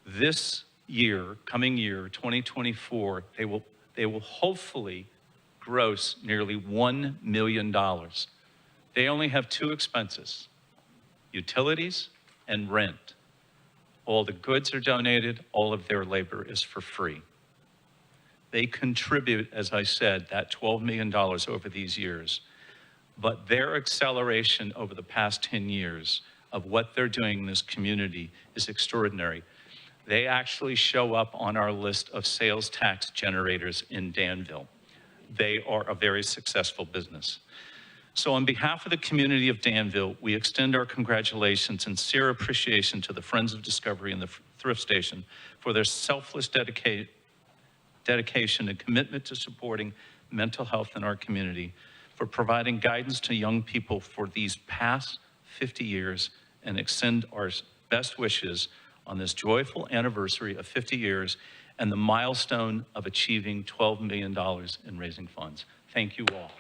Speaker 7: This year, coming year, 2024, they will hopefully gross nearly $1 million. They only have two expenses: utilities and rent. All the goods are donated, all of their labor is for free. They contribute, as I said, that $12 million over these years. But their acceleration over the past 10 years of what they're doing in this community is extraordinary. They actually show up on our list of sales tax generators in Danville. They are a very successful business. So on behalf of the community of Danville, we extend our congratulations and sincere appreciation to the Friends of Discovery and the Thrift Station for their selfless dedication and commitment to supporting mental health in our community, for providing guidance to young people for these past 50 years, and extend our best wishes on this joyful anniversary of 50 years and the milestone of achieving $12 million in raising funds. Thank you all.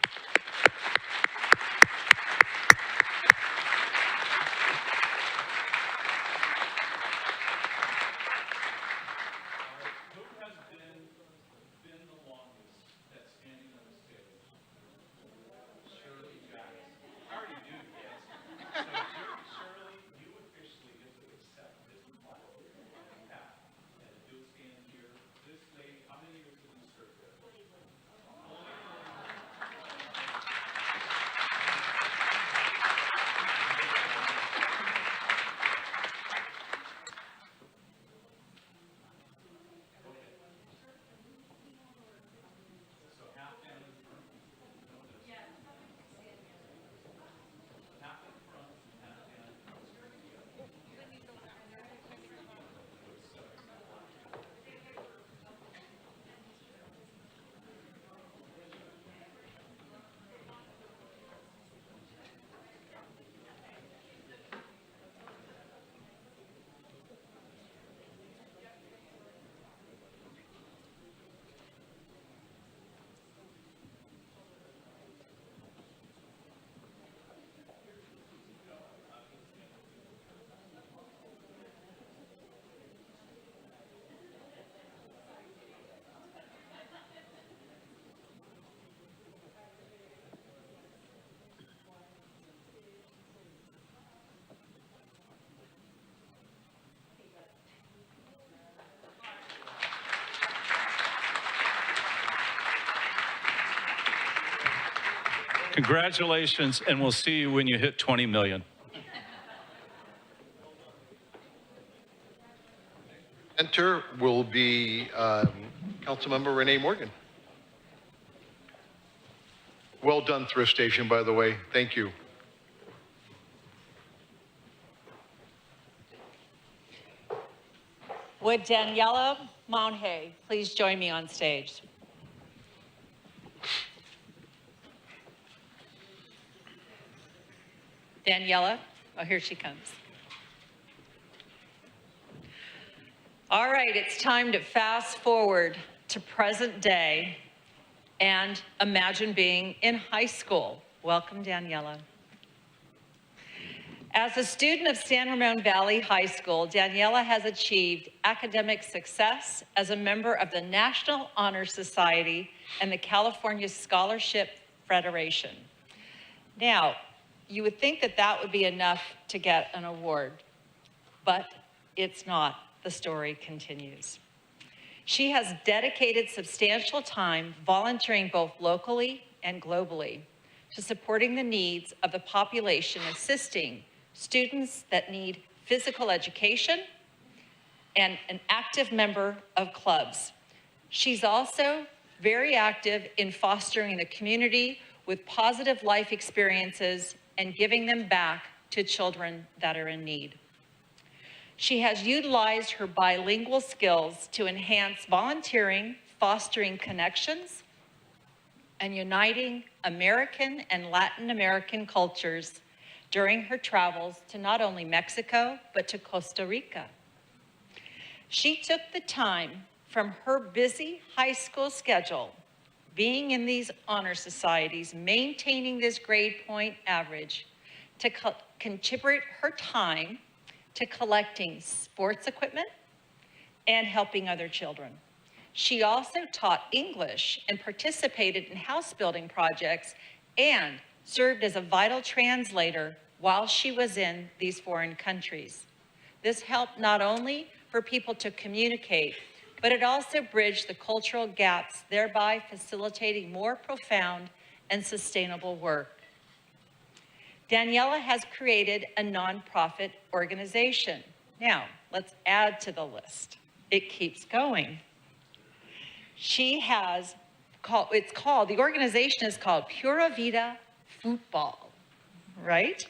Speaker 7: Congratulations, and we'll see you when you hit 20 million.
Speaker 1: Enter will be Councilmember Renee Morgan. Well done, Thrift Station, by the way. Thank you.
Speaker 9: Would Daniela Mounhay please join me on stage? Daniela, oh, here she comes. All right, it's time to fast forward to present day and imagine being in high school. Welcome, Daniela. As a student of San Ramon Valley High School, Daniela has achieved academic success as a member of the National Honor Society and the California Scholarship Federation. Now, you would think that that would be enough to get an award, but it's not. The story continues. She has dedicated substantial time volunteering both locally and globally to supporting the needs of the population, assisting students that need physical education, and an active member of clubs. She's also very active in fostering the community with positive life experiences and giving them back to children that are in need. She has utilized her bilingual skills to enhance volunteering, fostering connections, and uniting American and Latin American cultures during her travels to not only Mexico, but to Costa Rica. She took the time from her busy high school schedule, being in these honor societies, maintaining this grade point average, to contribute her time to collecting sports equipment and helping other children. She also taught English and participated in house building projects and served as a vital translator while she was in these foreign countries. This helped not only for people to communicate, but it also bridged the cultural gaps, thereby facilitating more profound and sustainable work. Daniela has created a nonprofit organization. Now, let's add to the list. It keeps going. She has the organization is called Pura Vida Football, right?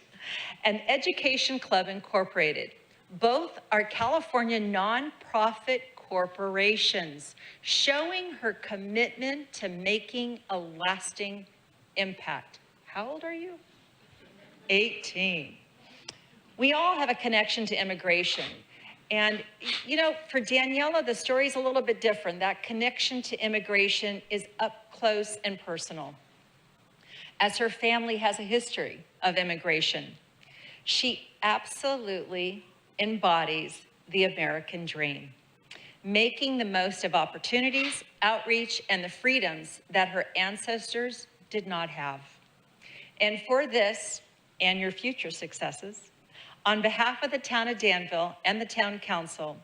Speaker 9: And Education Club Incorporated. Both are California nonprofit corporations, showing her commitment to making a lasting impact. How old are you? 18. We all have a connection to immigration. And, you know, for Daniela, the story is a little bit different. That connection to immigration is up close and personal, as her family has a history of immigration. She absolutely embodies the American dream, making the most of opportunities, outreach, and the freedoms that her ancestors did not have. And for this, and your future successes, on behalf of the town of Danville and the town council,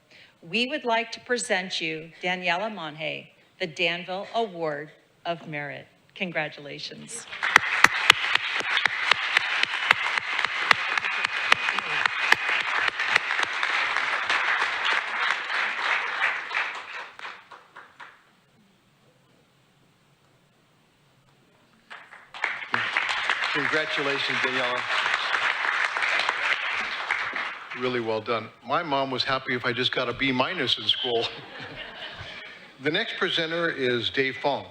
Speaker 9: we would like to present you, Daniela Monje, the Danville Award of Merit. Congratulations.
Speaker 1: Congratulations, Daniela. Really well done. My mom was happy if I just got a B- in school. The next presenter is Dave Fong.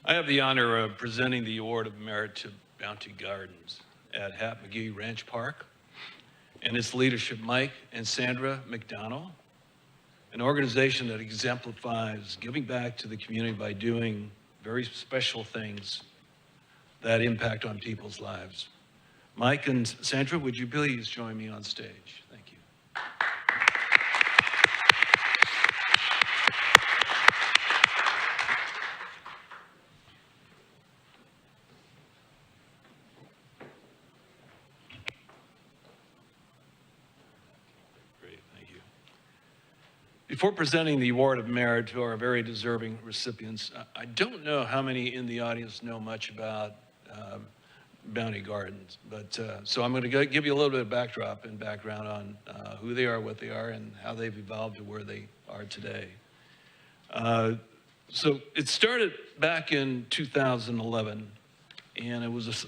Speaker 10: I have the honor of presenting the Award of Merit to Bounty Gardens at Hat McGee Ranch Park and its leadership, Mike and Sandra McDonald, an organization that exemplifies giving back to the community by doing very special things that impact on people's lives. Mike and Sandra, would you please join me on stage? Thank you. Great, thank you. Before presenting the Award of Merit to our very deserving recipients, I don't know how many in the audience know much about Bounty Gardens, but so I'm going to give you a little bit of backdrop and background on who they are, what they are, and how they've evolved to where they are today. So it started back in 2011, and it was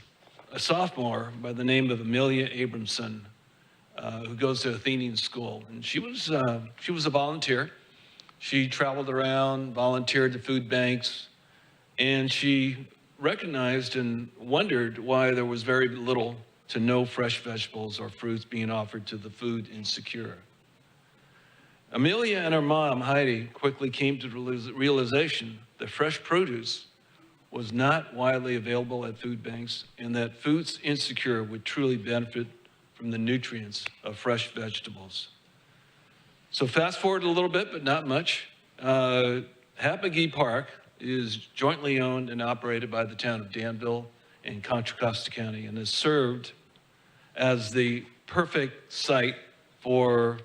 Speaker 10: a sophomore by the name of Amelia Abramson who goes to Athenian School, and she was a volunteer. She traveled around, volunteered to food banks, and she recognized and wondered why there was very little to no fresh vegetables or fruits being offered to the food insecure. Amelia and her mom, Heidi, quickly came to the realization that fresh produce was not widely available at food banks and that foods insecure would truly benefit from the nutrients of fresh vegetables. So fast forward a little bit, but not much. Hat McGee Park is jointly owned and operated by the town of Danville and Contra Costa County and has served as the perfect site for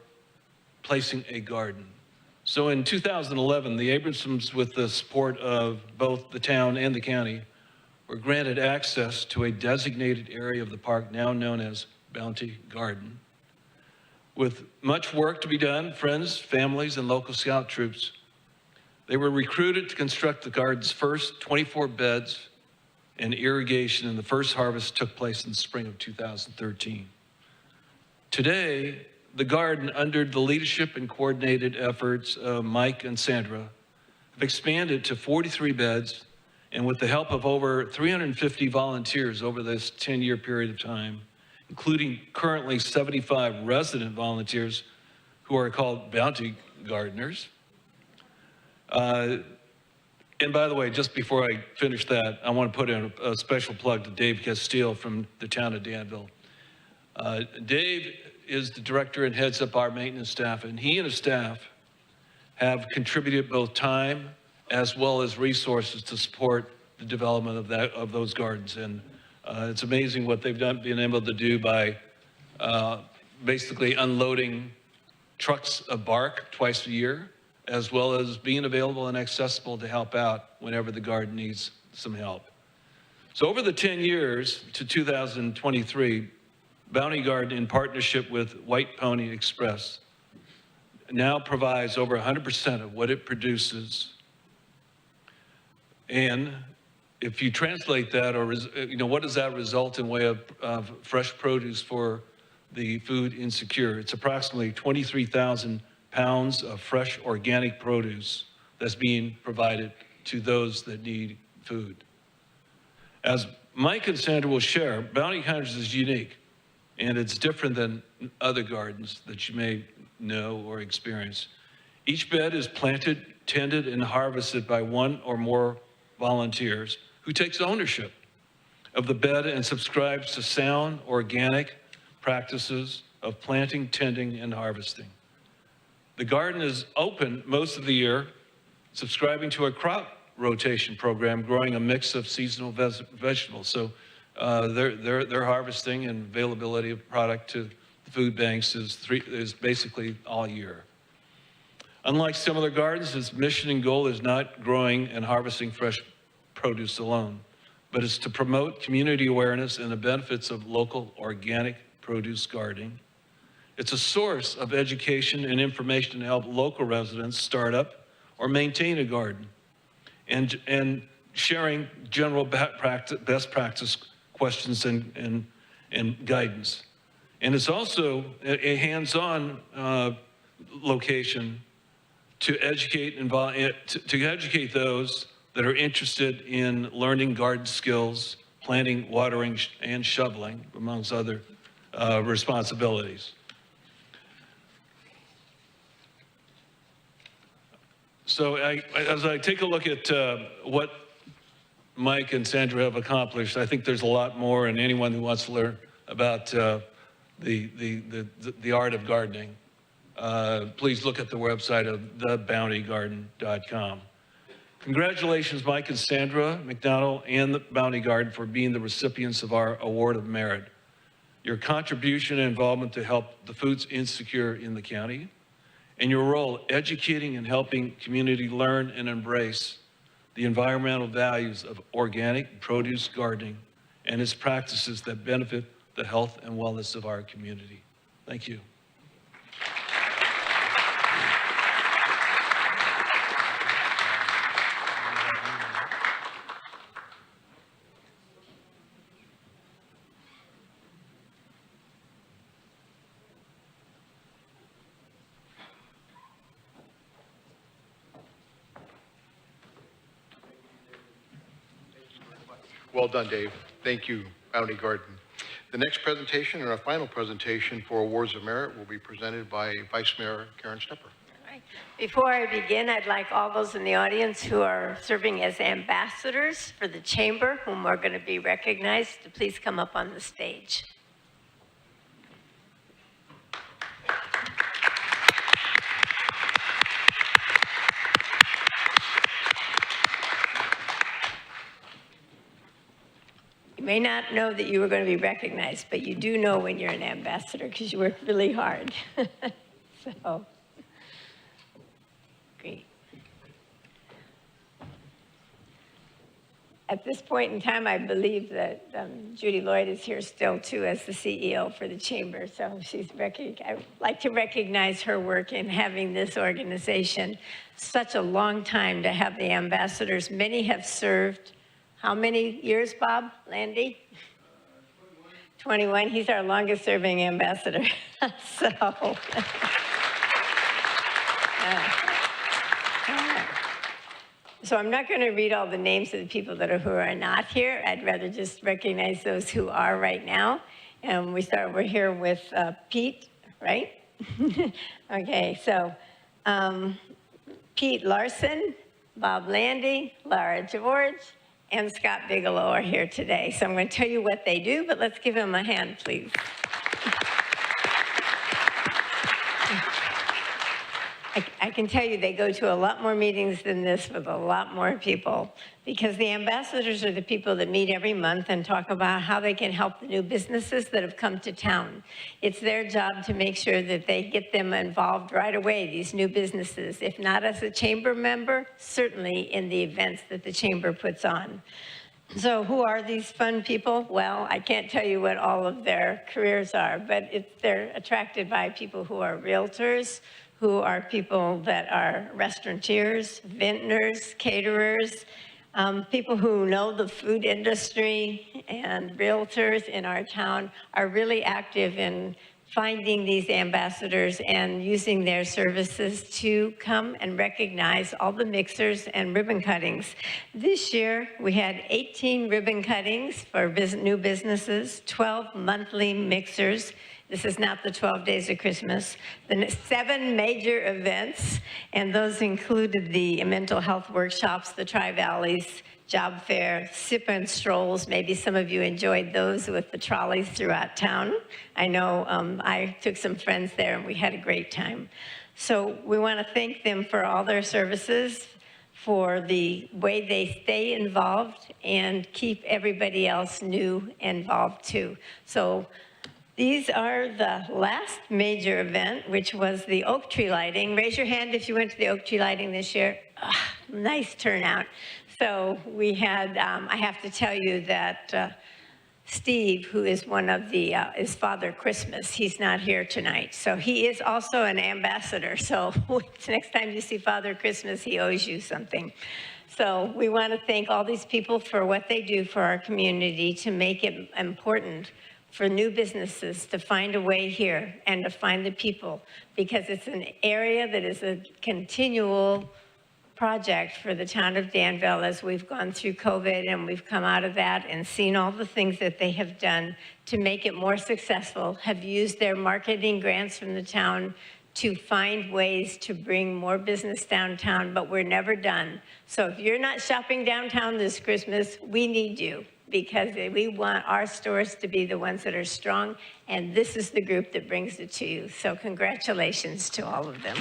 Speaker 10: placing a garden. So in 2011, the Abramsons, with the support of both the town and the county, were granted access to a designated area of the park now known as Bounty Garden. With much work to be done, friends, families, and local scout troops, they were recruited to construct the garden's first 24 beds and irrigation, and the first harvest took place in the spring of 2013. Today, the garden, under the leadership and coordinated efforts of Mike and Sandra, have expanded to 43 beds, and with the help of over 350 volunteers over this 10-year period of time, including currently 75 resident volunteers who are called bounty gardeners. And by the way, just before I finish that, I want to put in a special plug to Dave Castile from the town of Danville. Dave is the director and heads up our maintenance staff, and he and his staff have contributed both time as well as resources to support the development of those gardens. And it's amazing what they've been able to do by basically unloading trucks of bark twice a year, as well as being available and accessible to help out whenever the garden needs some help. So over the 10 years to 2023, Bounty Garden, in partnership with White Pony Express, now provides over 100% of what it produces. And if you translate that, or what does that result in way of fresh produce for the food insecure? It's approximately 23,000 pounds of fresh organic produce that's being provided to those that need food. As Mike and Sandra will share, Bounty Hunters is unique, and it's different than other gardens that you may know or experience. Each bed is planted, tended, and harvested by one or more volunteers who takes ownership of the bed and subscribes to sound organic practices of planting, tending, and harvesting. The garden is open most of the year, subscribing to a crop rotation program, growing a mix of seasonal vegetables. So their harvesting and availability of product to the food banks is basically all year. Unlike similar gardens, its mission and goal is not growing and harvesting fresh produce alone, but it's to promote community awareness and the benefits of local organic produce gardening. It's a source of education and information to help local residents start up or maintain a garden, and sharing general best practice questions and guidance. And it's also a hands-on location to educate to educate those that are interested in learning garden skills, planting, watering, and shoveling, amongst other responsibilities. So as I take a look at what Mike and Sandra have accomplished, I think there's a lot more, and anyone who wants to learn about the art of gardening, please look at the website of thebountygarden.com. Congratulations, Mike and Sandra McDonald and the Bounty Garden, for being the recipients of our Award of Merit. Your contribution and involvement to help the foods insecure in the county, and your role educating and helping community learn and embrace the environmental values of organic produce gardening and its practices that benefit the health and wellness of our community. Thank you.
Speaker 1: Well done, Dave. Thank you, Bounty Garden. The next presentation and our final presentation for Awards of Merit will be presented by Vice Mayor Karen Stepper.
Speaker 8: All right. Before I begin, I'd like all those in the audience who are serving as ambassadors for the chamber, whom are going to be recognized, to please come up on the stage. You may not know that you were going to be recognized, but you do know when you're an ambassador because you work really hard. So, great. At this point in time, I believe that Judy Lloyd is here still too as the CEO for the chamber. So I'd like to recognize her work in having this organization such a long time to have the ambassadors. Many have served, how many years, Bob? Landy? 21. He's our longest serving ambassador. So I'm not going to read all the names of the people who are not here. I'd rather just recognize those who are right now. And we're here with Pete, right? Okay, so Pete Larson, Bob Landy, Laura George, and Scott Bigelow are here today. So I'm going to tell you what they do, but let's give them a hand, please. I can tell you they go to a lot more meetings than this with a lot more people, because the ambassadors are the people that meet every month and talk about how they can help the new businesses that have come to town. It's their job to make sure that they get them involved right away, these new businesses, if not as a chamber member, certainly in the events that the chamber puts on. So who are these fun people? Well, I can't tell you what all of their careers are, but they're attracted by people who are realtors, who are people that are restaurateurs, vintners, caterers, people who know the food industry, and realtors in our town are really active in finding these ambassadors and using their services to come and recognize all the mixers and ribbon cuttings. This year, we had 18 ribbon cuttings for new businesses, 12 monthly mixers. This is not the 12 days of Christmas. The 7 major events, and those included the mental health workshops, the Tri-Valleys Job Fair, sip and strolls. Maybe some of you enjoyed those with the trolleys throughout town. I know I took some friends there and we had a great time. So we want to thank them for all their services, for the way they stay involved and keep everybody else new involved too. So these are the last major event, which was the oak tree lighting. Raise your hand if you went to the oak tree lighting this year. Nice turnout. So we had, I have to tell you that Steve, who is one of the, is Father Christmas, he's not here tonight. So he is also an ambassador. So next time you see Father Christmas, he owes you something. So we want to thank all these people for what they do for our community to make it important for new businesses to find a way here and to find the people, because it's an area that is a continual project for the town of Danville as we've gone through COVID and we've come out of that and seen all the things that they have done to make it more successful, have used their marketing grants from the town to find ways to bring more business downtown, but we're never done. So if you're not shopping downtown this Christmas, we need you, because we want our stores to be the ones that are strong, and this is the group that brings it to you. So congratulations to all of them.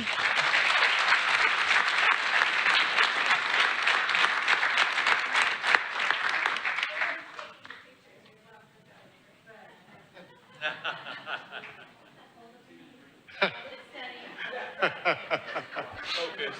Speaker 10: Focus.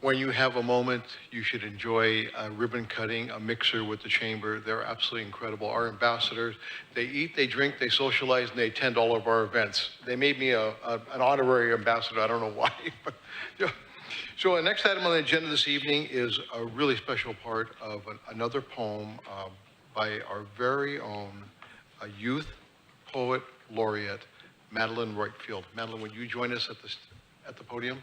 Speaker 1: When you have a moment, you should enjoy a ribbon cutting, a mixer with the chamber. They're absolutely incredible. Our ambassadors, they eat, they drink, they socialize, and they attend all of our events. They made me an honorary ambassador. I don't know why. But, yeah. So the next item on the agenda this evening is a really special part of another poem by our very own youth poet laureate, Madeline Whitefield. Madeline, would you join us at the podium?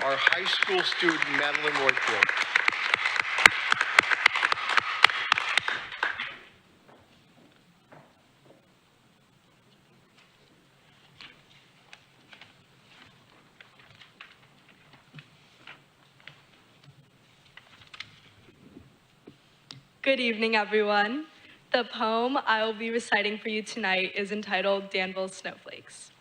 Speaker 1: Our high school student, Madeline Whitefield.
Speaker 11: Good evening, everyone. The poem I will be reciting for you tonight is entitled Danville Snowflakes.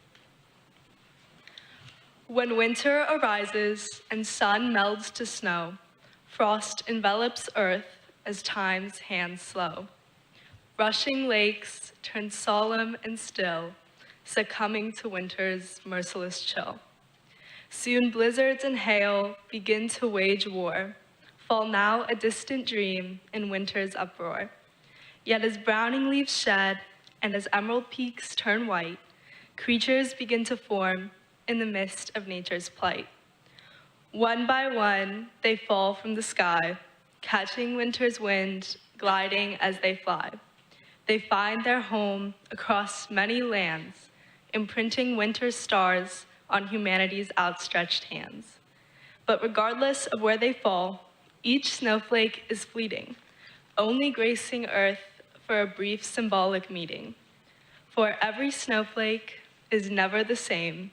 Speaker 11: When winter arises and sun melts to snow, Frost envelops earth as time's hands slow. Rushing lakes turn solemn and still, succumbing to winter's merciless chill. Soon blizzards and hail begin to wage war, fall now a distant dream in winter's uproar. Yet as browning leaves shed and as emerald peaks turn white, creatures begin to form in the midst of nature's plight. One by one, they fall from the sky, catching winter's wind, gliding as they fly. They find their home across many lands, imprinting winter's stars on humanity's outstretched hands. But regardless of where they fall, each snowflake is fleeting, only gracing earth for a brief symbolic meeting. For every snowflake is never the same,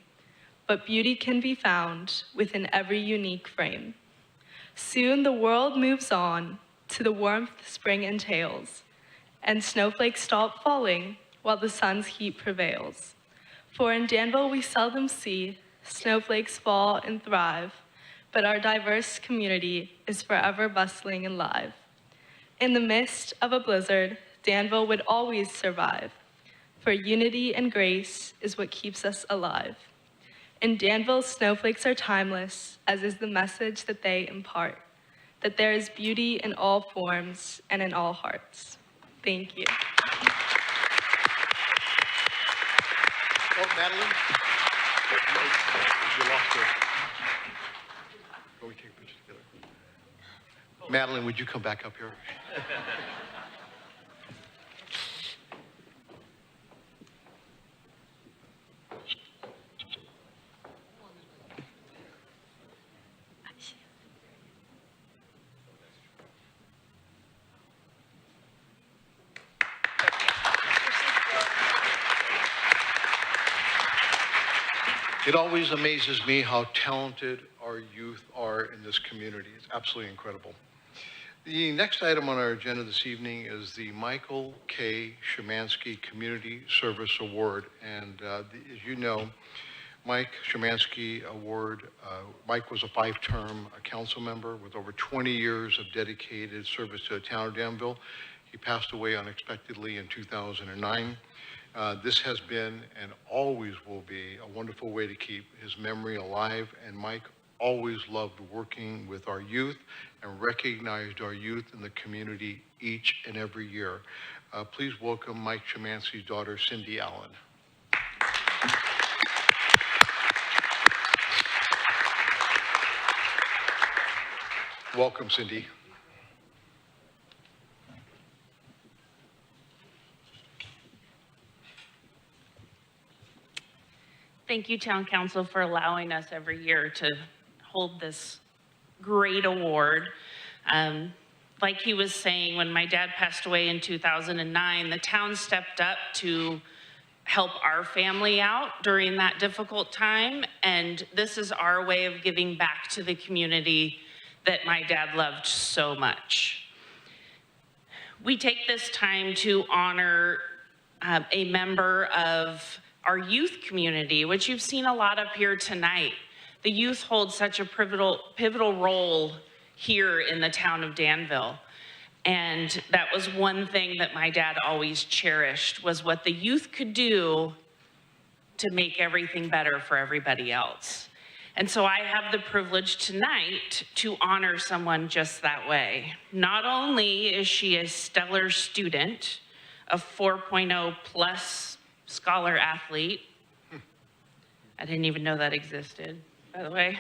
Speaker 11: but beauty can be found within every unique frame. Soon the world moves on to the warmth spring entails, and snowflakes stop falling while the sun's heat prevails. For in Danville we seldom see snowflakes fall and thrive, but our diverse community is forever bustling and live. In the midst of a blizzard, Danville would always survive, for unity and grace is what keeps us alive. In Danville, snowflakes are timeless, as is the message that they impart, that there is beauty in all forms and in all hearts. Thank you.
Speaker 1: Oh, Madeline? You lost her. Go, we take a picture together. Madeline, would you come back up here? It always amazes me how talented our youth are in this community. It's absolutely incredible. The next item on our agenda this evening is the Michael K. Szymanski Community Service Award. And as you know, Mike Szymanski Award, Mike was a 5-term council member with over 20 years of dedicated service to the town of Danville. He passed away unexpectedly in 2009. This has been and always will be a wonderful way to keep his memory alive, and Mike always loved working with our youth and recognized our youth in the community each and every year. Please welcome Mike Szymanski's daughter, Cindy Allen. Welcome, Cindy.
Speaker 12: Thank you, Town Council, for allowing us every year to hold this great award. Like he was saying, when my dad passed away in 2009, the town stepped up to help our family out during that difficult time, and this is our way of giving back to the community that my dad loved so much. We take this time to honor a member of our youth community, which you've seen a lot up here tonight. The youth hold such a pivotal role here in the town of Danville. And that was one thing that my dad always cherished, was what the youth could do to make everything better for everybody else. And so I have the privilege tonight to honor someone just that way. Not only is she a stellar student, a 4.0 plus scholar athlete. I didn't even know that existed, by the way.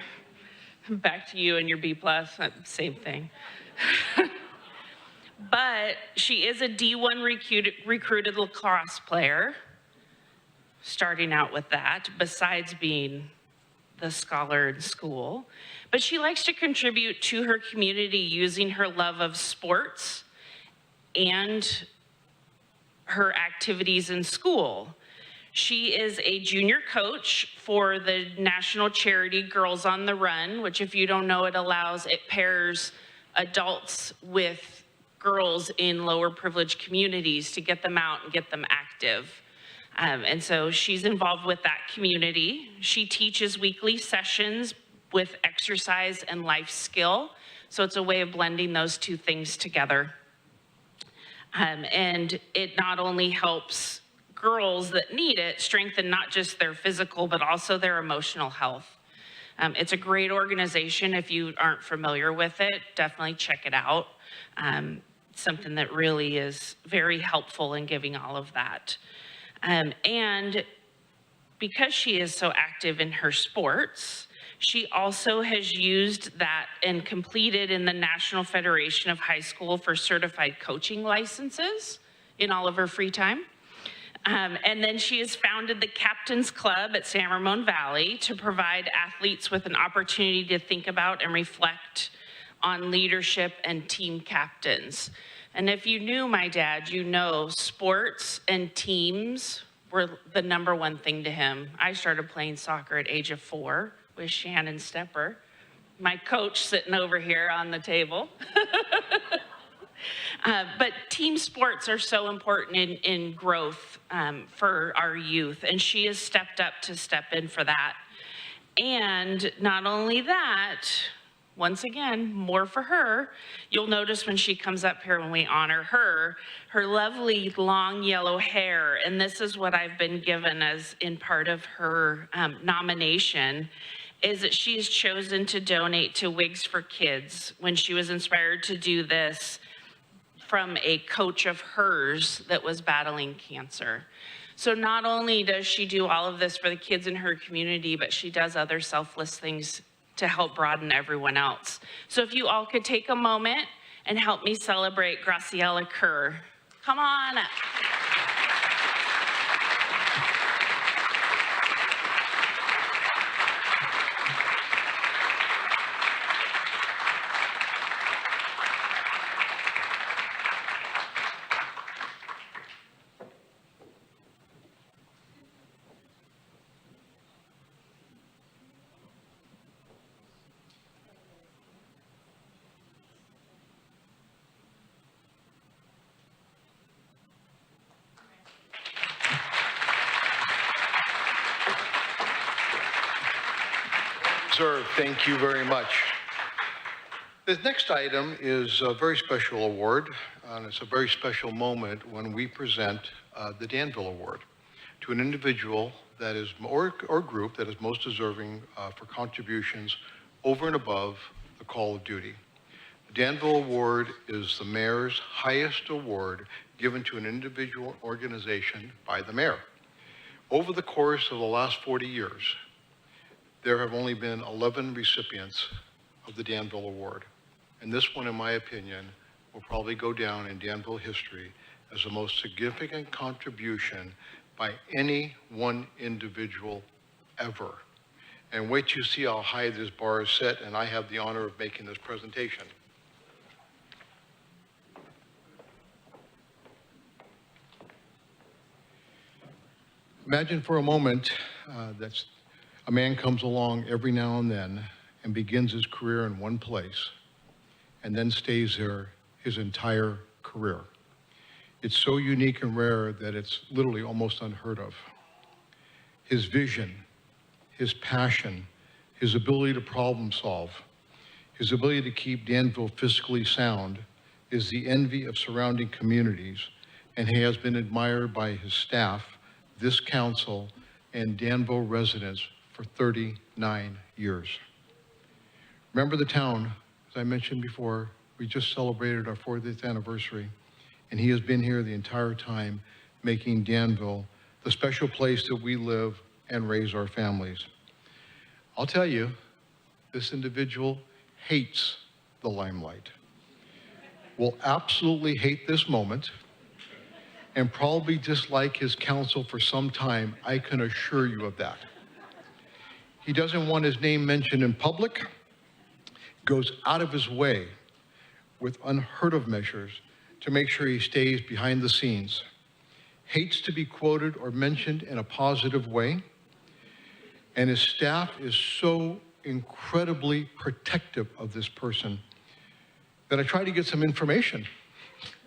Speaker 12: Back to you and your B plus, same thing. But she is a D1 recruited lacrosse player, starting out with that, besides being the scholar in school. But she likes to contribute to her community using her love of sports and her activities in school. She is a junior coach for the national charity Girls on the Run, which, if you don't know, it pairs adults with girls in lower privileged communities to get them out and get them active. And so she's involved with that community. She teaches weekly sessions with exercise and life skill So it's a way of blending those two things together. And it not only helps girls that need it strengthen not just their physical, but also their emotional health. It's a great organization. If you aren't familiar with it, definitely check it out. Something that really is very helpful in giving all of that. And because she is so active in her sports, she also has used that and completed in the National Federation of High School for Certified Coaching licenses in all of her free time. And then she has founded the Captains Club at San Ramon Valley to provide athletes with an opportunity to think about and reflect on leadership and team captains. And if you knew my dad, you know sports and teams were the #1 thing to him. I started playing soccer at age of 4 with Shannon Stepper, my coach sitting over here on the table. But team sports are so important in growth for our youth, and she has stepped up to step in for that. And not only that, once again, more for her. You'll notice when she comes up here when we honor her, her lovely long yellow hair, and this is what I've been given as in part of her nomination, is that she's chosen to donate to Wigs for Kids when she was inspired to do this from a coach of hers that was battling cancer. So not only does she do all of this for the kids in her community, but she does other selfless things to help broaden everyone else. So if you all could take a moment and help me celebrate Graciela Kerr. Come on up.
Speaker 1: Sir, thank you very much. This next item is a very special award, and it's a very special moment when we present the Danville Award to an individual that is, or group that is most deserving for contributions over and above the call of duty. The Danville Award is the mayor's highest award given to an individual organization by the mayor. Over the course of the last 40 years, there have only been 11 recipients of the Danville Award. And this one, in my opinion, will probably go down in Danville history as the most significant contribution by any one individual ever. And wait till you see how high this bar is set, and I have the honor of making this presentation. Imagine for a moment that a man comes along every now and then and begins his career in one place and then stays there his entire career. It's so unique and rare that it's literally almost unheard of. His vision, his passion, his ability to problem solve, his ability to keep Danville fiscally sound is the envy of surrounding communities, and he has been admired by his staff, this council, and Danville residents for 39 years. Remember the town, as I mentioned before, we just celebrated our 40th anniversary, and he has been here the entire time, making Danville the special place that we live and raise our families. I'll tell you, this individual hates the limelight, will absolutely hate this moment, and probably dislike his counsel for some time. I can assure you of that. He doesn't want his name mentioned in public, goes out of his way with unheard of measures to make sure he stays behind the scenes, hates to be quoted or mentioned in a positive way, and his staff is so incredibly protective of this person that I try to get some information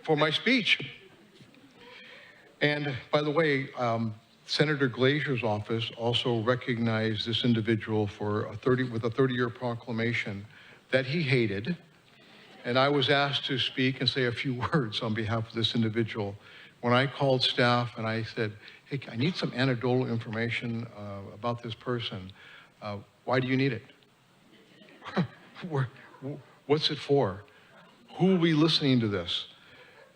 Speaker 1: for my speech. And by the way, Senator Glazier's office also recognized this individual for with a 30-year proclamation that he hated And I was asked to speak and say a few words on behalf of this individual. When I called staff and I said, hey, I need some anecdotal information about this person. Why do you need it? What's it for? Who will be listening to this?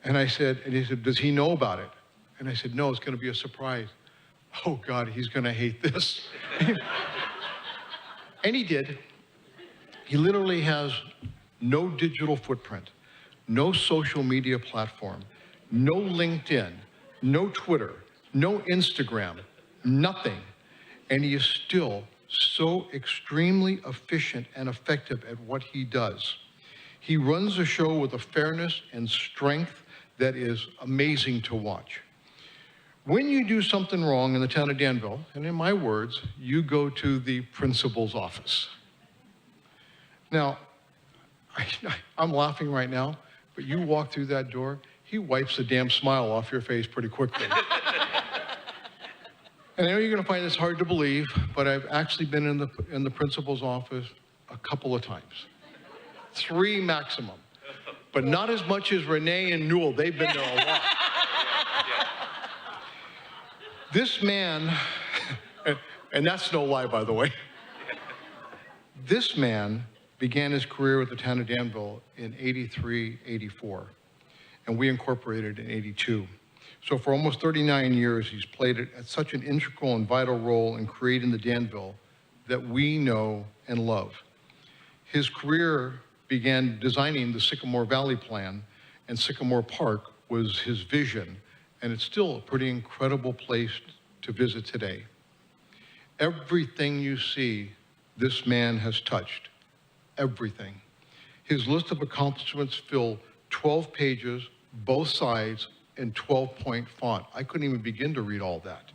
Speaker 1: And he said, does he know about it? And I said, no, it's going to be a surprise. Oh God, he's going to hate this. And he did. He literally has no digital footprint, no social media platform, no LinkedIn, no Twitter, no Instagram, nothing. And he is still so extremely efficient and effective at what he does. He runs a show with a fairness and strength that is amazing to watch. When you do something wrong in the town of Danville, and in my words, you go to the principal's office. Now, I'm laughing right now, but you walk through that door, he wipes the damn smile off your face pretty quickly. And I know you're going to find this hard to believe, but I've actually been in the principal's office a couple of times. 3 maximum. But not as much as Renee and Newell. They've been there a lot. This man, and that's no lie, by the way. This man began his career with the town of Danville in 83, 84, and we incorporated in 82. So for almost 39 years, he's played at such an integral and vital role in creating the Danville that we know and love. His career began designing the Sycamore Valley Plan, and Sycamore Park was his vision, and it's still a pretty incredible place to visit today. Everything you see, this man has touched. Everything. His list of accomplishments fill 12 pages, both sides, in 12-point font. I couldn't even begin to read all that.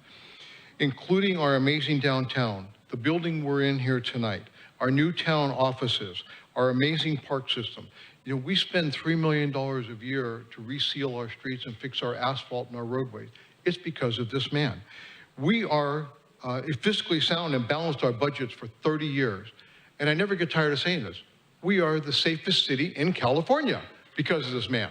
Speaker 1: Including our amazing downtown, the building we're in here tonight, our new town offices, our amazing park system. You know, we spend $3 million a year to reseal our streets and fix our asphalt and our roadways. It's because of this man. We are fiscally sound and balanced our budgets for 30 years. And I never get tired of saying this. We are the safest city in California because of this man.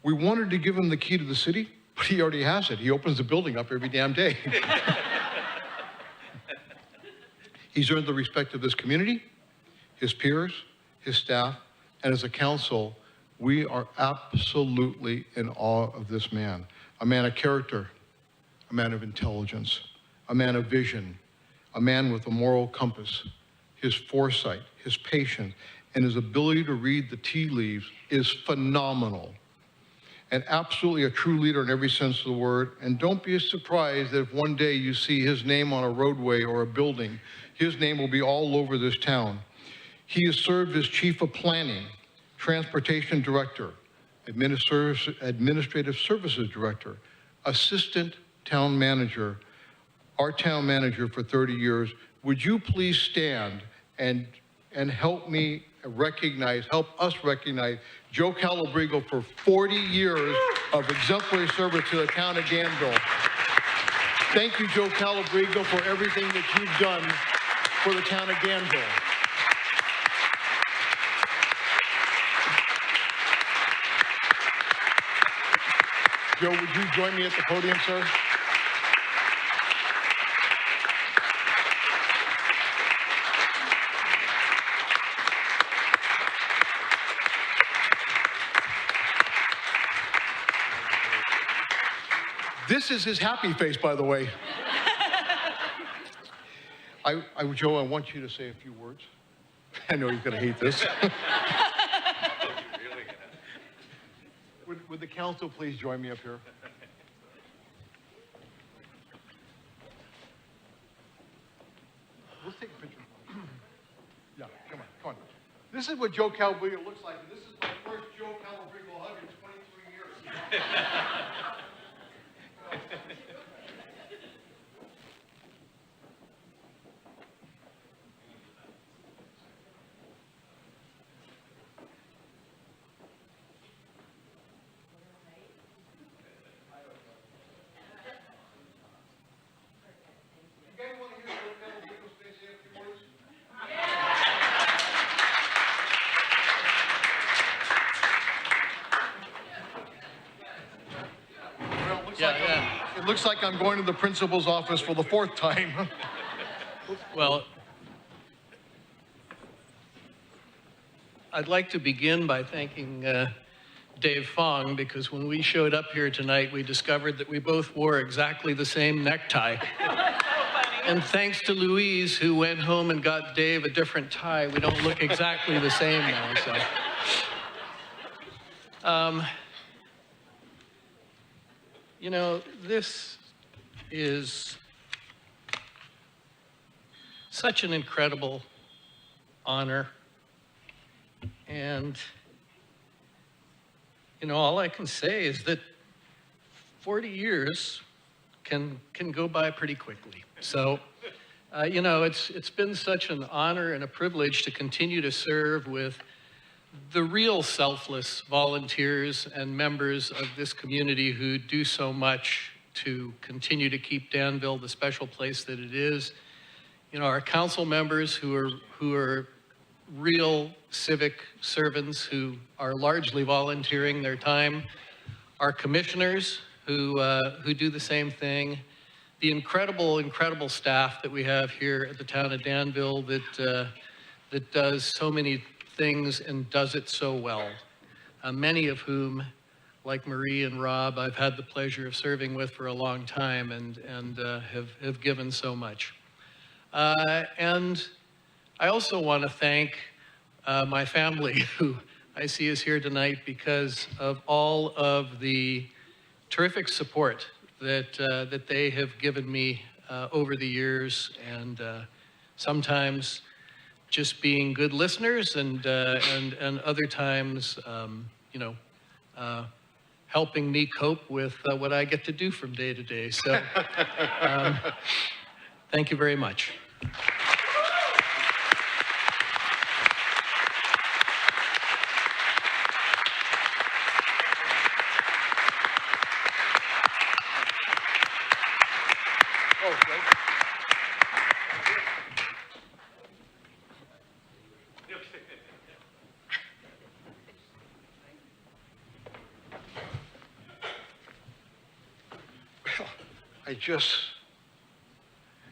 Speaker 1: We wanted to give him the key to the city, but he already has it. He opens the building up every damn day. He's earned the respect of this community, his peers, his staff, and as a council, we are absolutely in awe of this man. A man of character, a man of intelligence, a man of vision, a man with a moral compass. His foresight, his patience, and his ability to read the tea leaves is phenomenal. And absolutely a true leader in every sense of the word. And don't be surprised that if one day you see his name on a roadway or a building, his name will be all over this town. He has served as chief of planning, transportation director, administrative services director, assistant town manager, our town manager for 30 years. Would you please stand and help me recognize, help us recognize Joe Calabrigo for 40 years of exemplary service to the town of Danville. Thank you, Joe Calabrigo, for everything that you've done for the town of Danville. Joe, would you join me at the podium, sir? This is his happy face, by the way. Joe, I want you to say a few words. I know he's going to hate this. Would the council please join me up here? Let's take a picture. Yeah, come on. This is what Joe Calabrigo looks like, and this is my first Joe Calabrigo hug in 23 years. Looks like I'm going to the principal's office for the 4th time.
Speaker 13: Well, I'd like to begin by thanking Dave Fong, because when we showed up here tonight, we discovered that we both wore exactly the same necktie. And thanks to Louise, who went home and got Dave a different tie, we don't look exactly the same now. So, you know, this is such an incredible honor. And, you know, all I can say is that 40 years can go by pretty quickly. So, you know, it's been such an honor and a privilege to continue to serve with the real selfless volunteers and members of this community who do so much to continue to keep Danville the special place that it is. You know, our council members who are real civic servants who are largely volunteering their time, our commissioners who do the same thing, the incredible staff that we have here at the town of Danville that does so many things and does it so well. Many of whom, like Marie and Rob, I've had the pleasure of serving with for a long time and have given so much. And I also want to thank my family, who I see is here tonight because of all of the terrific support that they have given me over the years, and sometimes just being good listeners, and other times, you know, helping me cope with what I get to do from day to day. So, thank you very much.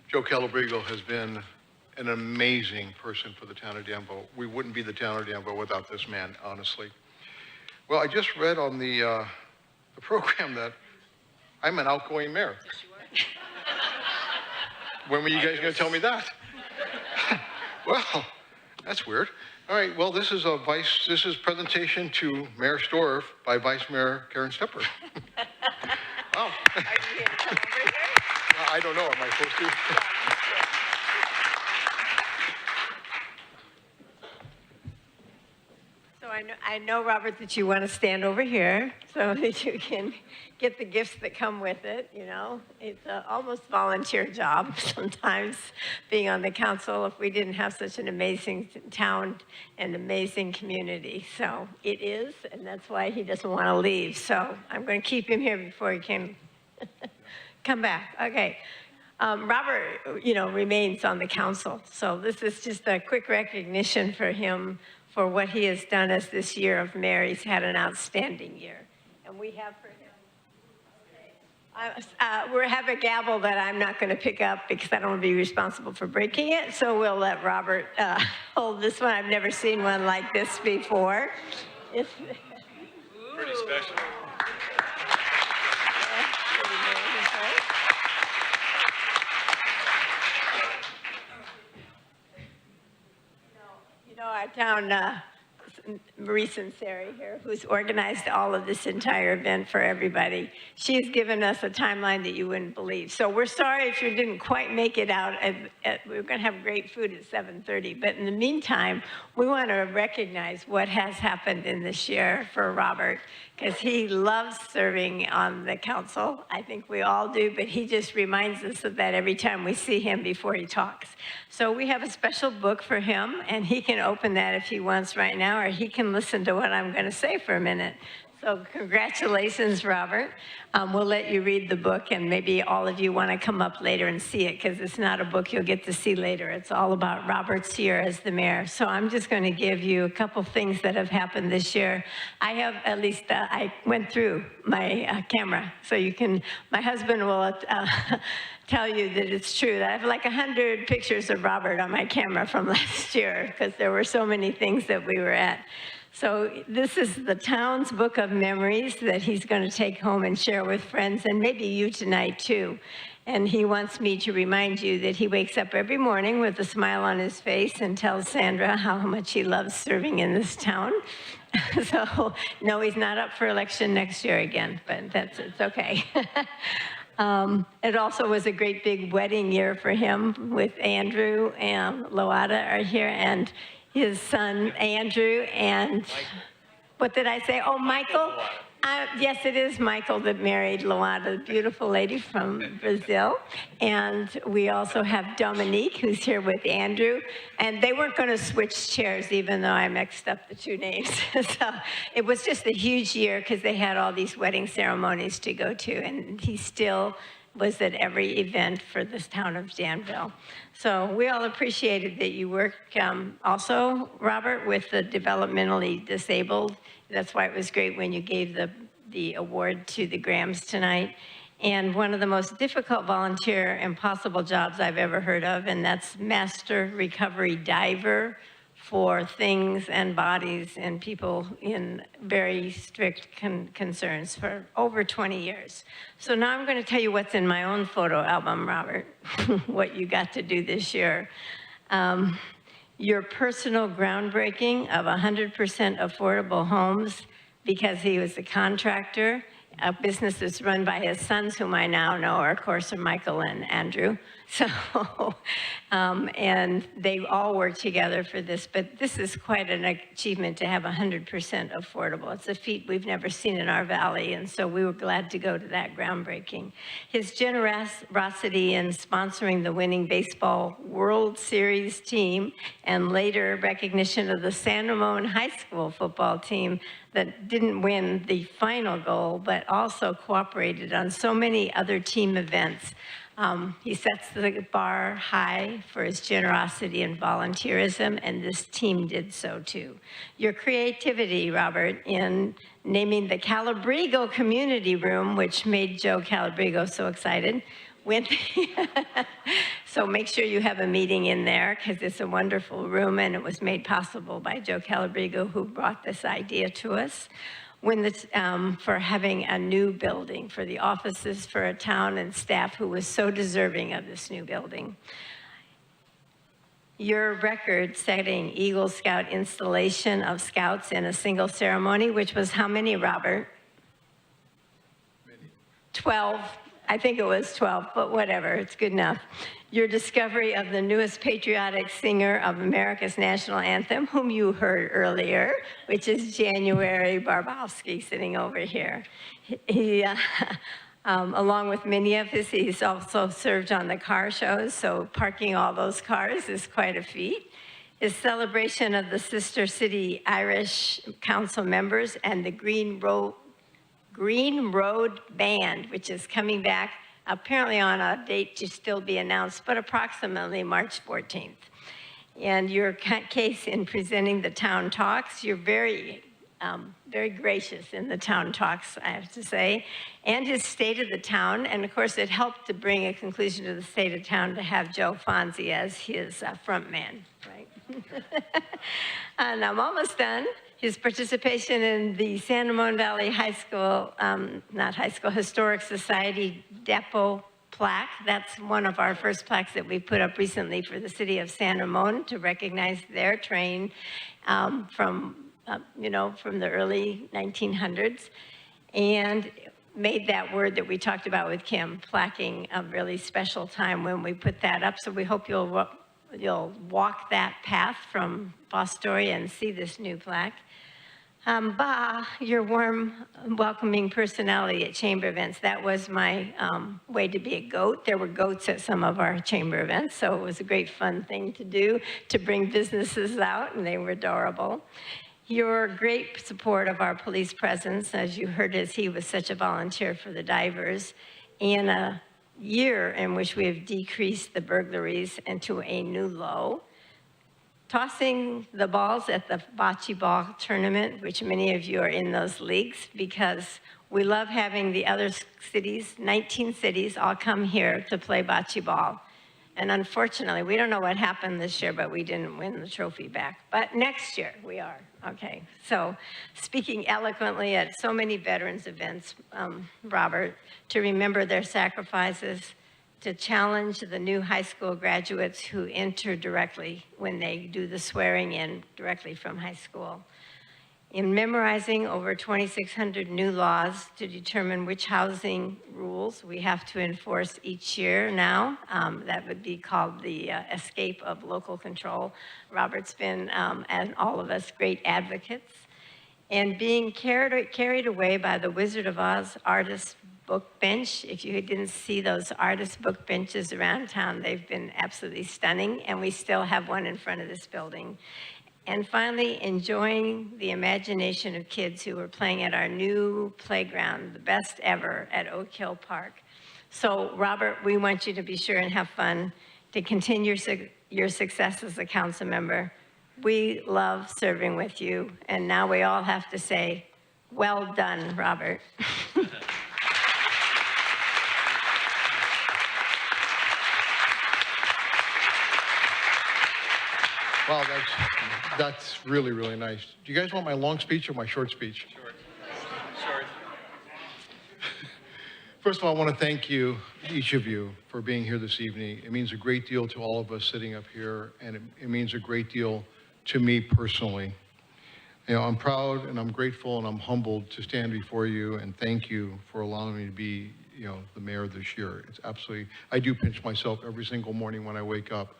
Speaker 1: Joe Calabrigo has been an amazing person for the town of Danville. We wouldn't be the town of Danville without this man, honestly. Well, I just read on the program that I'm an outgoing mayor. Yes, you are. When were you guys going to tell me that? Well, that's weird. All right, well, this is presentation to Mayor Storff by Vice Mayor Karen Stepper. Wow.
Speaker 8: Are you here to come over here?
Speaker 1: I don't know, am I supposed to?
Speaker 8: So I know, Robert, that you want to stand over here so that you can get the gifts that come with it, you know. It's an almost volunteer job sometimes, being on the council, if we didn't have such an amazing town and amazing community. So it is, and that's why he doesn't want to leave. So I'm going to keep him here before he can come back. Okay. Robert, you know, remains on the council. So this is just a quick recognition for him for what he has done as this year of mayor. He's had an outstanding year. And we have for him, we have a gavel that I'm not going to pick up because I don't want to be responsible for breaking it. So we'll let Robert hold this one. I've never seen one like this before. It's
Speaker 10: pretty special. Our town, Marie Sinceri here, who's organized all of this entire event for everybody. She's given us a timeline that you wouldn't believe. So we're sorry if you didn't quite make it out. We're going to have great food at 7:30. But in the meantime, we want to recognize what has happened in this year for Robert, because he loves serving on the council. I think we all do, but he just reminds us of that every time we see him before he talks. So we have a special book for him, and he can open that if he wants right now, or he can listen to what I'm going to say for a minute.
Speaker 8: So congratulations, Robert. We'll let you read the book, and maybe all of you want to come up later and see it, because it's not a book you'll get to see later. It's all about Robert's year as the mayor. So I'm just going to give you a couple things that have happened this year. I have, at least I went through my camera, so you can, my husband will tell you that it's true. I have like 100 pictures of Robert on my camera from last year, because there were so many things that we were at. So this is the town's book of memories that he's going to take home and share with friends, and maybe you tonight too. And he wants me to remind you that he wakes up every morning with a smile on his face and tells Sandra how much he loves serving in this town. So no, he's not up for election next year again, but it's okay. It also was a great big wedding year for him, with Andrew and Loada are here, and his son Andrew, and what did I say? Oh, Michael. Yes, it is Michael that married Loada, the beautiful lady from Brazil. And we also have Dominique, who's here with Andrew. And they weren't going to switch chairs, even though I mixed up the two names. So it was just a huge year, because they had all these wedding ceremonies to go to. And he still was at every event for this town of Danville. So we all appreciated that you work also, Robert, with the developmentally disabled. That's why it was great when you gave the award to the Grahams tonight. And one of the most difficult volunteer impossible jobs I've ever heard of, and that's master recovery diver for things and bodies and people in very strict concerns for over 20 years. So now I'm going to tell you what's in my own photo album, Robert, what you got to do this year. Your personal groundbreaking of 100% affordable homes, because he was a contractor. A business that's run by his sons, whom I now know are, of course, are Michael and Andrew. So, and they all work together for this, but this is quite an achievement to have 100% affordable. It's a feat we've never seen in our valley, and so we were glad to go to that groundbreaking. His generosity in sponsoring the winning baseball World Series team, and later recognition of the San Ramon High School football team that didn't win the final goal, but also cooperated on so many other team events. He sets the bar high for his generosity and volunteerism, and this team did so too. Your creativity, Robert, in naming the Calabrigo Community Room, which made Joe Calabrigo so excited, so make sure you have a meeting in there, because it's a wonderful room, and it was made possible by Joe Calabrigo, who brought this idea to us. For having a new building for the offices for a town and staff who was so deserving of this new building. Your record-setting Eagle Scout installation of scouts in a single ceremony, which was how many, Robert? 12. I think it was 12, but whatever, it's good enough. Your discovery of the newest patriotic singer of America's national anthem, whom you heard earlier, which is January Barbowski, sitting over here. He, along with many of his, he's also served on the car shows, so parking all those cars is quite a feat. His celebration of the Sister City Irish Council members and the Green Road Band, which is coming back apparently on a date to still be announced, but approximately March 14th. And your case in presenting the town talks, you're very gracious in the town talks, I have to say, and his state of the town. And of course, it helped to bring a conclusion to the state of town to have Joe Fonzie as his front man, right? And I'm almost done. His participation in the San Ramon Valley High School, Historic Society Depot plaque. That's one of our first plaques that we put up recently for the city of San Ramon to recognize their train from the early 1900s. And made that word that we talked about with Kim, plaquing, a really special time when we put that up. So we hope you'll walk that path from Fostoria and see this new plaque. Your warm, welcoming personality at chamber events. That was my way to be a goat. There were goats at some of our chamber events, so it was a great fun thing to do, to bring businesses out, and they were adorable. your great support of our police presence, as you heard, as he was such a volunteer for the divers, in a year in which we have decreased the burglaries into a new low. Tossing the balls at the bocce ball tournament, which many of you are in those leagues, because we love having the other cities, 19 cities, all come here to play bocce ball. And unfortunately, we don't know what happened this year, but we didn't win the trophy back. But next year, we are. Okay. So speaking eloquently at so many veterans events, Robert, to remember their sacrifices, to challenge the new high school graduates who enter directly when they do the swearing in directly from high school. In memorizing over 2,600 new laws to determine which housing rules we have to enforce each year now. That would be called the escape of local control. Robert's been, and all of us, great advocates. And being carried away by the Wizard of Oz artist book bench. If you didn't see those artist book benches around town, they've been absolutely stunning, and we still have one in front of this building. And finally, enjoying the imagination of kids who were playing at our new playground, the best ever at Oak Hill Park. So, Robert, we want you to be sure and have fun, to continue your success as a council member. We love serving with you, and now we all have to say, well done, Robert.
Speaker 1: Wow, that's really, really nice. Do you guys want my long speech or my short speech?
Speaker 5: Short.
Speaker 1: First of all, I want to thank you, each of you, for being here this evening. It means a great deal to all of us sitting up here, and it means a great deal to me personally. You know, I'm proud and I'm grateful and I'm humbled to stand before you and thank you for allowing me to be, you know, the mayor this year. It's absolutely, I do pinch myself every single morning when I wake up.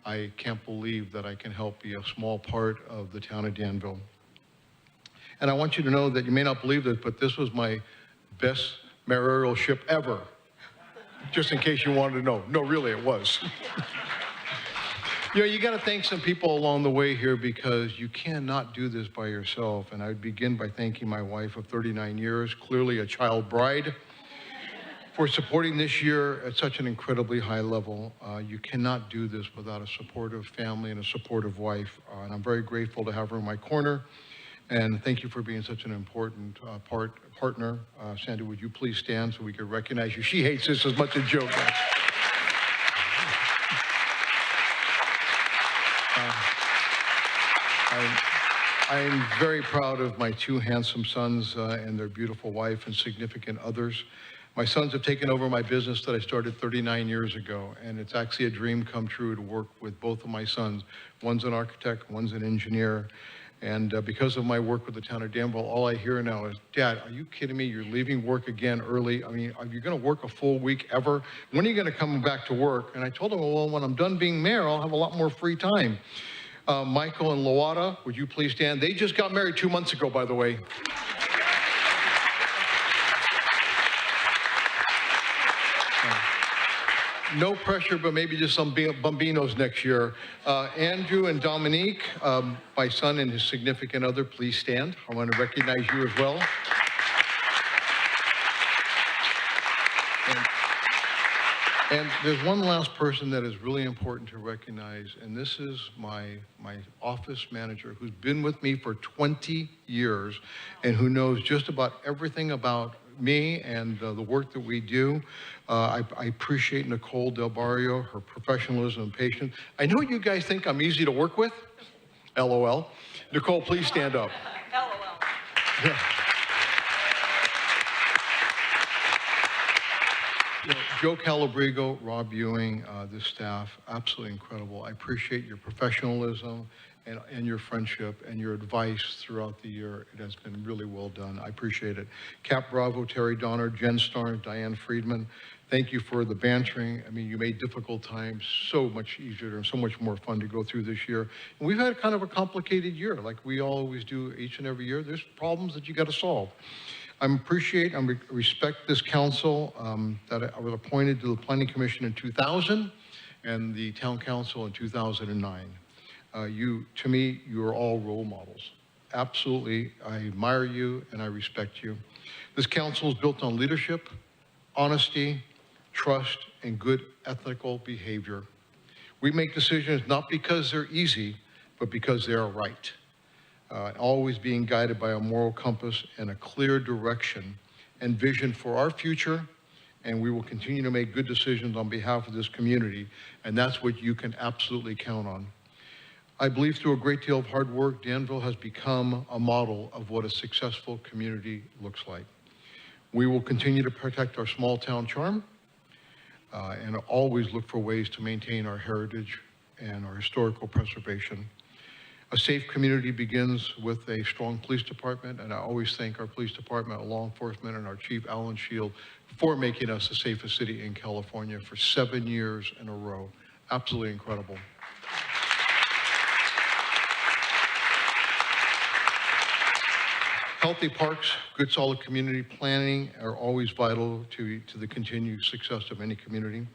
Speaker 1: I can't believe that I can help be a small part of the town of Danville. And I want you to know that you may not believe this, but this was my best mayoralship ever. Just in case you wanted to know. No, really, it was. You know, you got to thank some people along the way here because you cannot do this by yourself. And I would begin by thanking my wife of 39 years, clearly a child bride, for supporting this year at such an incredibly high level. You cannot do this without a supportive family and a supportive wife. And I'm very grateful to have her in my corner. And thank you for being such an important partner. Sandy, would you please stand so we could recognize you? She hates this as much as Joe does. I'm very proud of my two handsome sons and their beautiful wife and significant others. My sons have taken over my business that I started 39 years ago, and it's actually a dream come true to work with both of my sons. One's an architect, one's an engineer, and because of my work with the town of Danville, all I hear now is, Dad, are you kidding me? You're leaving work again early? I mean, are you going to work a full week ever? When are you going to come back to work? And I told them, well, when I'm done being mayor, I'll have a lot more free time. Michael and Lawada, would you please stand? They just got married 2 months ago, by the way. No pressure, but maybe just some bambinos next year. Andrew and Dominique, my son and his significant other, please stand. I want to recognize you as well. And there's one last person that is really important to recognize, and this is my office manager who's been with me for 20 years and who knows just about everything about me and the work that we do. I appreciate Nicole Del Barrio, her professionalism and patience. I know you guys think I'm easy to work with. LOL. Nicole, please stand up.
Speaker 3: LOL.
Speaker 1: Yeah. You know, Joe Calabrigo, Rob Ewing, this staff, absolutely incredible. I appreciate your professionalism and your friendship and your advice throughout the year. It has been really well done. I appreciate it. Cap Bravo, Terry Donner, Jen Starn, Diane Friedman, thank you for the bantering. I mean, you made difficult times so much easier and so much more fun to go through this year. And we've had kind of a complicated year, like we always do each and every year. There's problems that you got to solve. I respect this council that I was appointed to the Planning Commission in 2000 and the Town Council in 2009. To me, you are all role models. absolutely, I admire you and I respect you. This council is built on leadership, honesty, trust, and good ethical behavior. We make decisions not because they're easy, but because they are right. Always being guided by a moral compass and a clear direction and vision for our future, and we will continue to make good decisions on behalf of this community, and that's what you can absolutely count on. I believe through a great deal of hard work, Danville has become a model of what a successful community looks like. We will continue to protect our small town charm and always look for ways to maintain our heritage and our historical preservation. A safe community begins with a strong police department, and I always thank our police department, law enforcement, and our chief, Alan Shield, for making us the safest city in California for 7 years in a row. Absolutely incredible. Healthy parks, good solid community planning are always vital to the continued success of any community.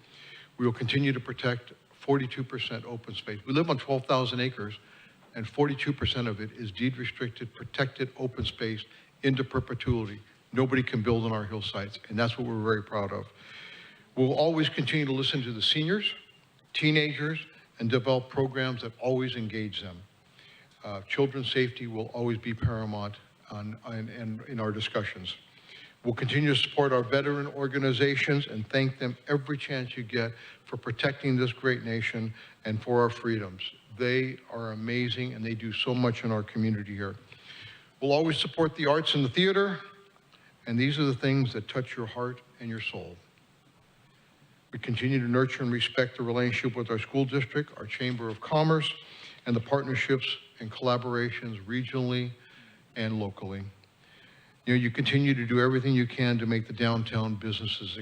Speaker 1: We will continue to protect 42% open space. We live on 12,000 acres, and 42% of it is deed restricted, protected open space into perpetuity. Nobody can build on our hillsides, and that's what we're very proud of. We'll always continue to listen to the seniors, teenagers, and develop programs that always engage them. Children's safety will always be paramount in our discussions. We'll continue to support our veteran organizations and thank them every chance you get for protecting this great nation and for our freedoms. They are amazing and they do so much in our community here. We'll always support the arts and the theater, and these are the things that touch your heart and your soul. We continue to nurture and respect the relationship with our school district, our Chamber of Commerce, and the partnerships and collaborations regionally and locally. You know, you continue to do everything you can to make the downtown businesses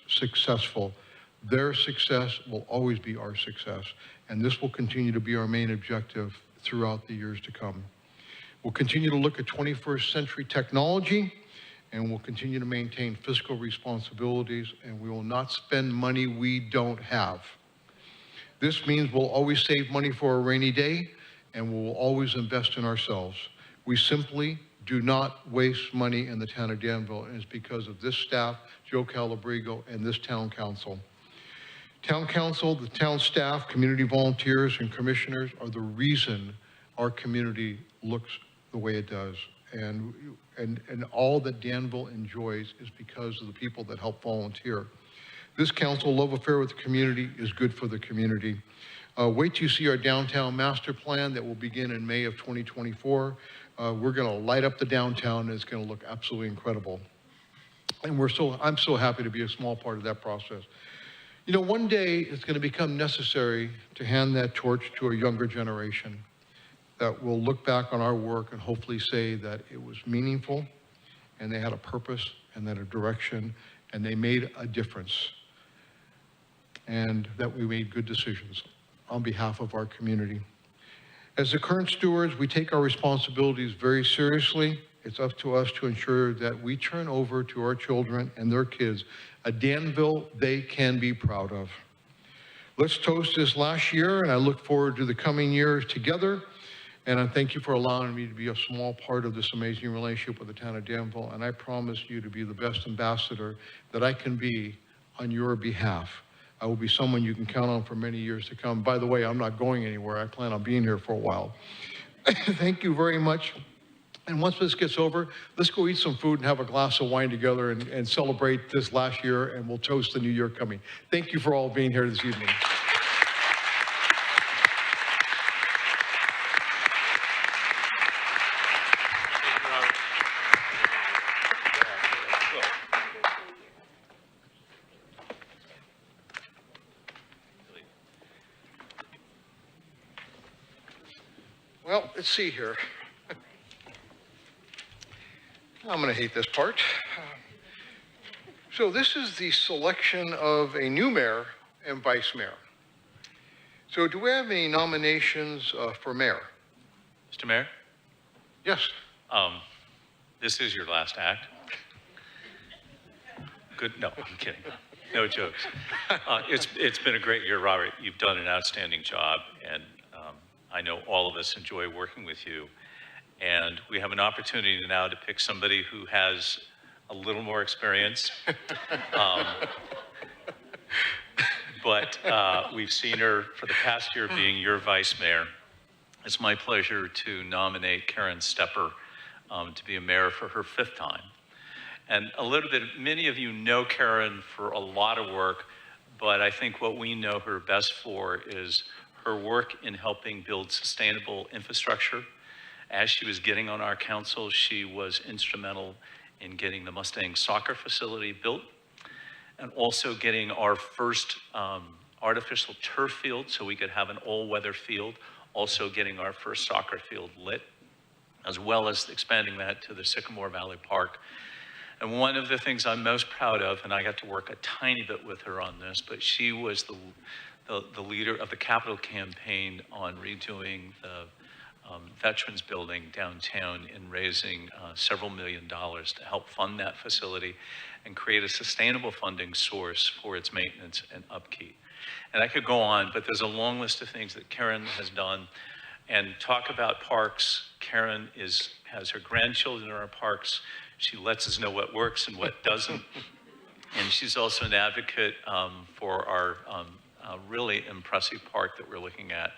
Speaker 1: successful. Their success will always be our success, and this will continue to be our main objective throughout the years to come. We'll continue to look at 21st century technology, and we'll continue to maintain fiscal responsibilities, and we will not spend money we don't have. This means we'll always save money for a rainy day, and we will always invest in ourselves. We simply do not waste money in the town of Danville, and it's because of this staff, Joe Calabrigo, and this town council. Town council, the town staff, community volunteers, and commissioners are the reason our community looks the way it does. And all that Danville enjoys is because of the people that help volunteer. This council love affair with the community is good for the community. Wait till you see our downtown master plan that will begin in May of 2024. We're going to light up the downtown, and it's going to look absolutely incredible. And I'm so happy to be a small part of that process. You know, one day it's going to become necessary to hand that torch to a younger generation that will look back on our work and hopefully say that it was meaningful and they had a purpose and that a direction and they made a difference and that we made good decisions on behalf of our community. As the current stewards, we take our responsibilities very seriously. It's up to us to ensure that we turn over to our children and their kids a Danville they can be proud of. Let's toast this last year, and I look forward to the coming years together. And I thank you for allowing me to be a small part of this amazing relationship with the town of Danville. And I promise you to be the best ambassador that I can be on your behalf. I will be someone you can count on for many years to come. By the way, I'm not going anywhere. I plan on being here for a while. Thank you very much. And once this gets over, let's go eat some food and have a glass of wine together and celebrate this last year, and we'll toast the new year coming. Thank you for all being here this evening. Well, let's see here. I'm going to hate this part. So this is the selection of a new mayor and vice mayor. So do we have any nominations for mayor?
Speaker 7: Mr. Mayor?
Speaker 1: Yes.
Speaker 7: This is your last act. Good, no, I'm kidding. No jokes. It's been a great year, Robert. You've done an outstanding job, and I know all of us enjoy working with you. And we have an opportunity now to pick somebody who has a little more experience. But we've seen her for the past year being your vice mayor. It's my pleasure to nominate Karen Stepper to be a mayor for her 5th time. And a little bit, many of you know Karen for a lot of work, but I think what we know her best for is her work in helping build sustainable infrastructure. As she was getting on our council, she was instrumental in getting the Mustang soccer facility built and also getting our first artificial turf field so we could have an all-weather field, also getting our first soccer field lit, as well as expanding that to the Sycamore Valley Park. And one of the things I'm most proud of, and I got to work a tiny bit with her on this, but she was the leader of the capital campaign on redoing the Veterans Building downtown and raising several $1 million to help fund that facility and create a sustainable funding source for its maintenance and upkeep. And I could go on, but there's a long list of things that Karen has done. And talk about parks, Karen has her grandchildren in our parks. She lets us know what works and what doesn't. And she's also an advocate for our really impressive park that we're looking at.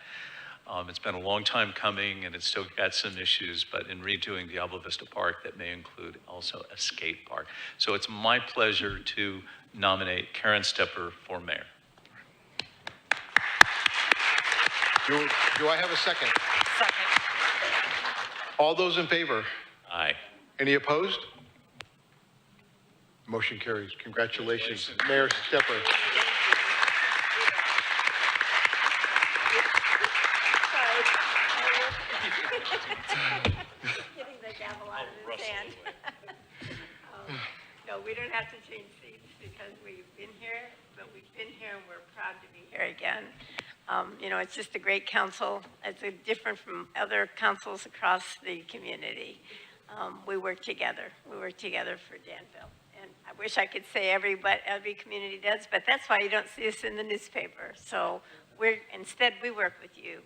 Speaker 7: It's been a long time coming and it's still got some issues, but in redoing the Alba Vista Park, that may include also a skate park. So it's my pleasure to nominate Karen Stepper for mayor.
Speaker 1: Do I have a second?
Speaker 3: Second.
Speaker 1: All those in favor?
Speaker 7: Aye.
Speaker 1: Any opposed? Motion carries. Congratulations, Mayor Stepper.
Speaker 8: Getting the gavel out of his hand. No, we don't have to change seats because we've been here, but we've been here and we're proud to be here again. You know, it's just a great council. It's different from other councils across the community. We work together. We work together for Danville. And I wish I could say every community does, but that's why you don't see us in the newspaper. So instead we work with you.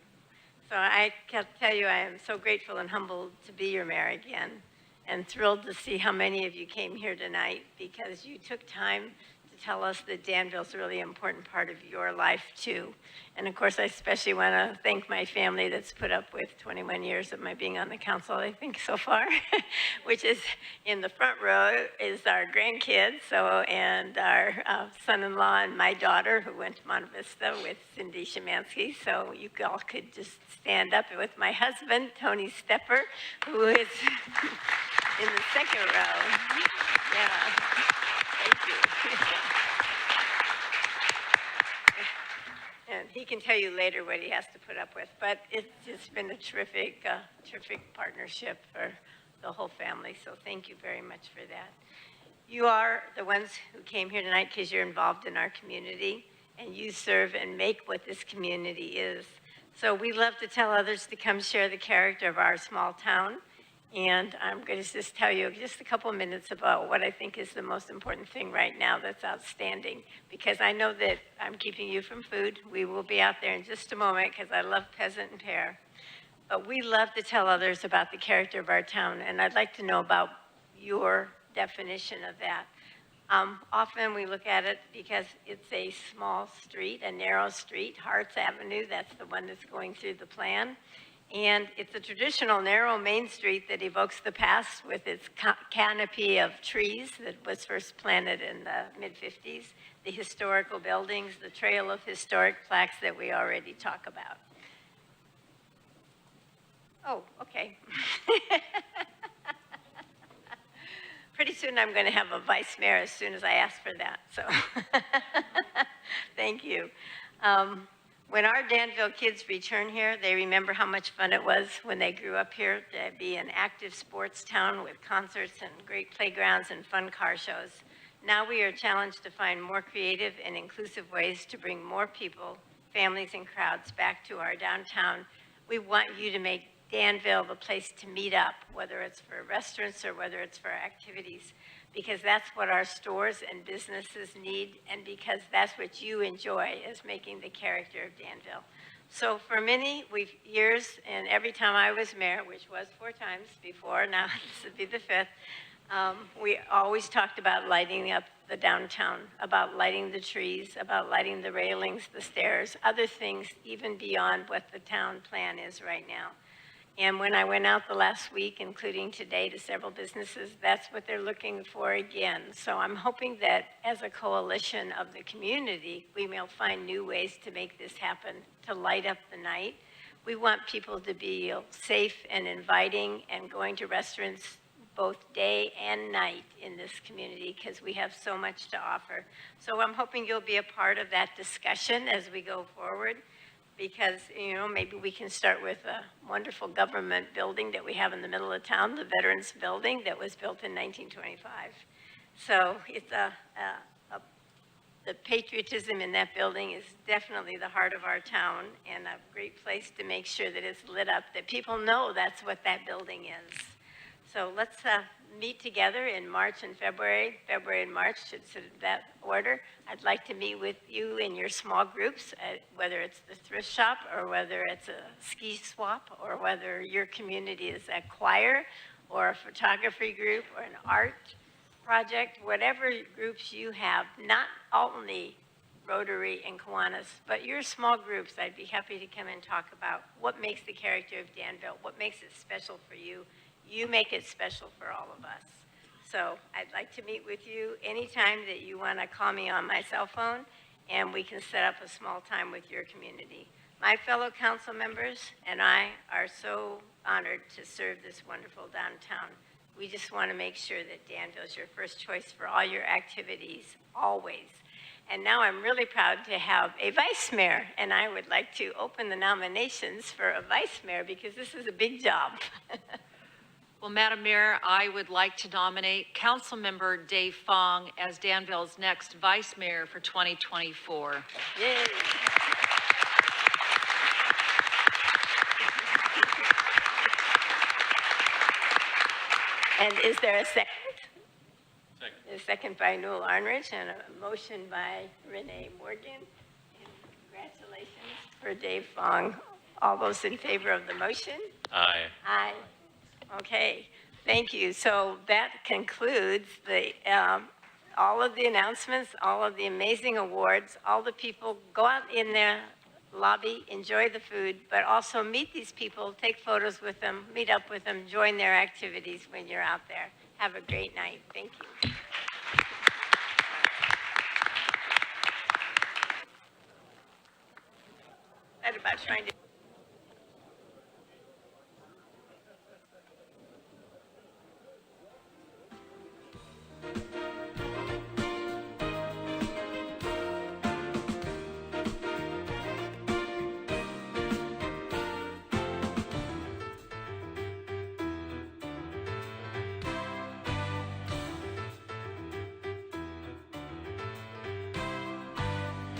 Speaker 8: So I can tell you I am so grateful and humbled to be your mayor again, and thrilled to see how many of you came here tonight because you took time to tell us that Danville's a really important part of your life too. And of course, I especially want to thank my family that's put up with 21 years of my being on the council, I think so far, which is in the front row is our grandkids, and our son-in-law and my daughter who went to Monte Vista with Cindy Szymanski. So you all could just stand up with my husband, Tony Stepper, who is in the second row. Yeah, thank you. And he can tell you later what he has to put up with, but it's just been a terrific partnership for the whole family, so thank you very much for that. You are the ones who came here tonight because you're involved in our community, and you serve and make what this community is. So we love to tell others to come share the character of our small town, and I'm going to just tell you just a couple of minutes about what I think is the most important thing right now that's outstanding, because I know that I'm keeping you from food. We will be out there in just a moment because I love peasant and pear. But we love to tell others about the character of our town, and I'd like to know about your definition of that. Often we look at it because it's a small street, a narrow street, Harts Avenue, that's the one that's going through the plan. And it's a traditional narrow main street that evokes the past with its canopy of trees that was first planted in the mid-50s, the historical buildings, the trail of historic plaques that we already talk about. Oh, okay. Pretty soon I'm going to have a vice mayor as soon as I ask for that, so thank you. When our Danville kids return here, they remember how much fun it was when they grew up here to be an active sports town with concerts and great playgrounds and fun car shows. Now we are challenged to find more creative and inclusive ways to bring more people, families, and crowds back to our downtown. We want you to make Danville the place to meet up, whether it's for restaurants or whether it's for activities, because that's what our stores and businesses need, and because that's what you enjoy, is making the character of Danville. So for many years, and every time I was mayor, which was 4 times before, now this would be the 5th, we always talked about lighting up the downtown, about lighting the trees, about lighting the railings, the stairs, other things even beyond what the town plan is right now. And when I went out the last week, including today, to several businesses, that's what they're looking for again. So I'm hoping that as a coalition of the community, we will find new ways to make this happen, to light up the night. We want people to be safe and inviting and going to restaurants both day and night in this community because we have so much to offer. So I'm hoping you'll be a part of that discussion as we go forward. Because, you know, maybe we can start with a wonderful government building that we have in the middle of town, the Veterans Building that was built in 1925. So it's the patriotism in that building is definitely the heart of our town and a great place to make sure that it's lit up, that people know that's what that building is. So let's meet together in March and February and March, should sit in that order. I'd like to meet with you in your small groups, whether it's the thrift shop or whether it's a ski swap or whether your community is a choir or a photography group or an art project, whatever groups you have, not only Rotary and Kiwanis, but your small groups. I'd be happy to come and talk about what makes the character of Danville, what makes it special for you. You make it special for all of us. So I'd like to meet with you anytime that you want to call me on my cell phone, and we can set up a small time with your community. My fellow council members and I are so honored to serve this wonderful downtown. We just want to make sure that Danville is your first choice for all your activities, always. And now I'm really proud to have a vice mayor, and I would like to open the nominations for a vice mayor because this is a big job.
Speaker 9: Well, Madam Mayor, I would like to nominate Councilmember Dave Fong as Danville's next Vice Mayor for 2024.
Speaker 8: Yay. And is there a second? Second. A second by Newell Arnrich and a motion by Renee Morgan. And congratulations for Dave Fong. All those in favor of the motion?
Speaker 7: Aye.
Speaker 8: Aye. Okay, thank you. So that concludes the all of the announcements, all of the amazing awards. All the people go out in the lobby, enjoy the food, but also meet these people, take photos with them, meet up with them, join their activities when you're out there. Have a great night. Thank you. That about trying to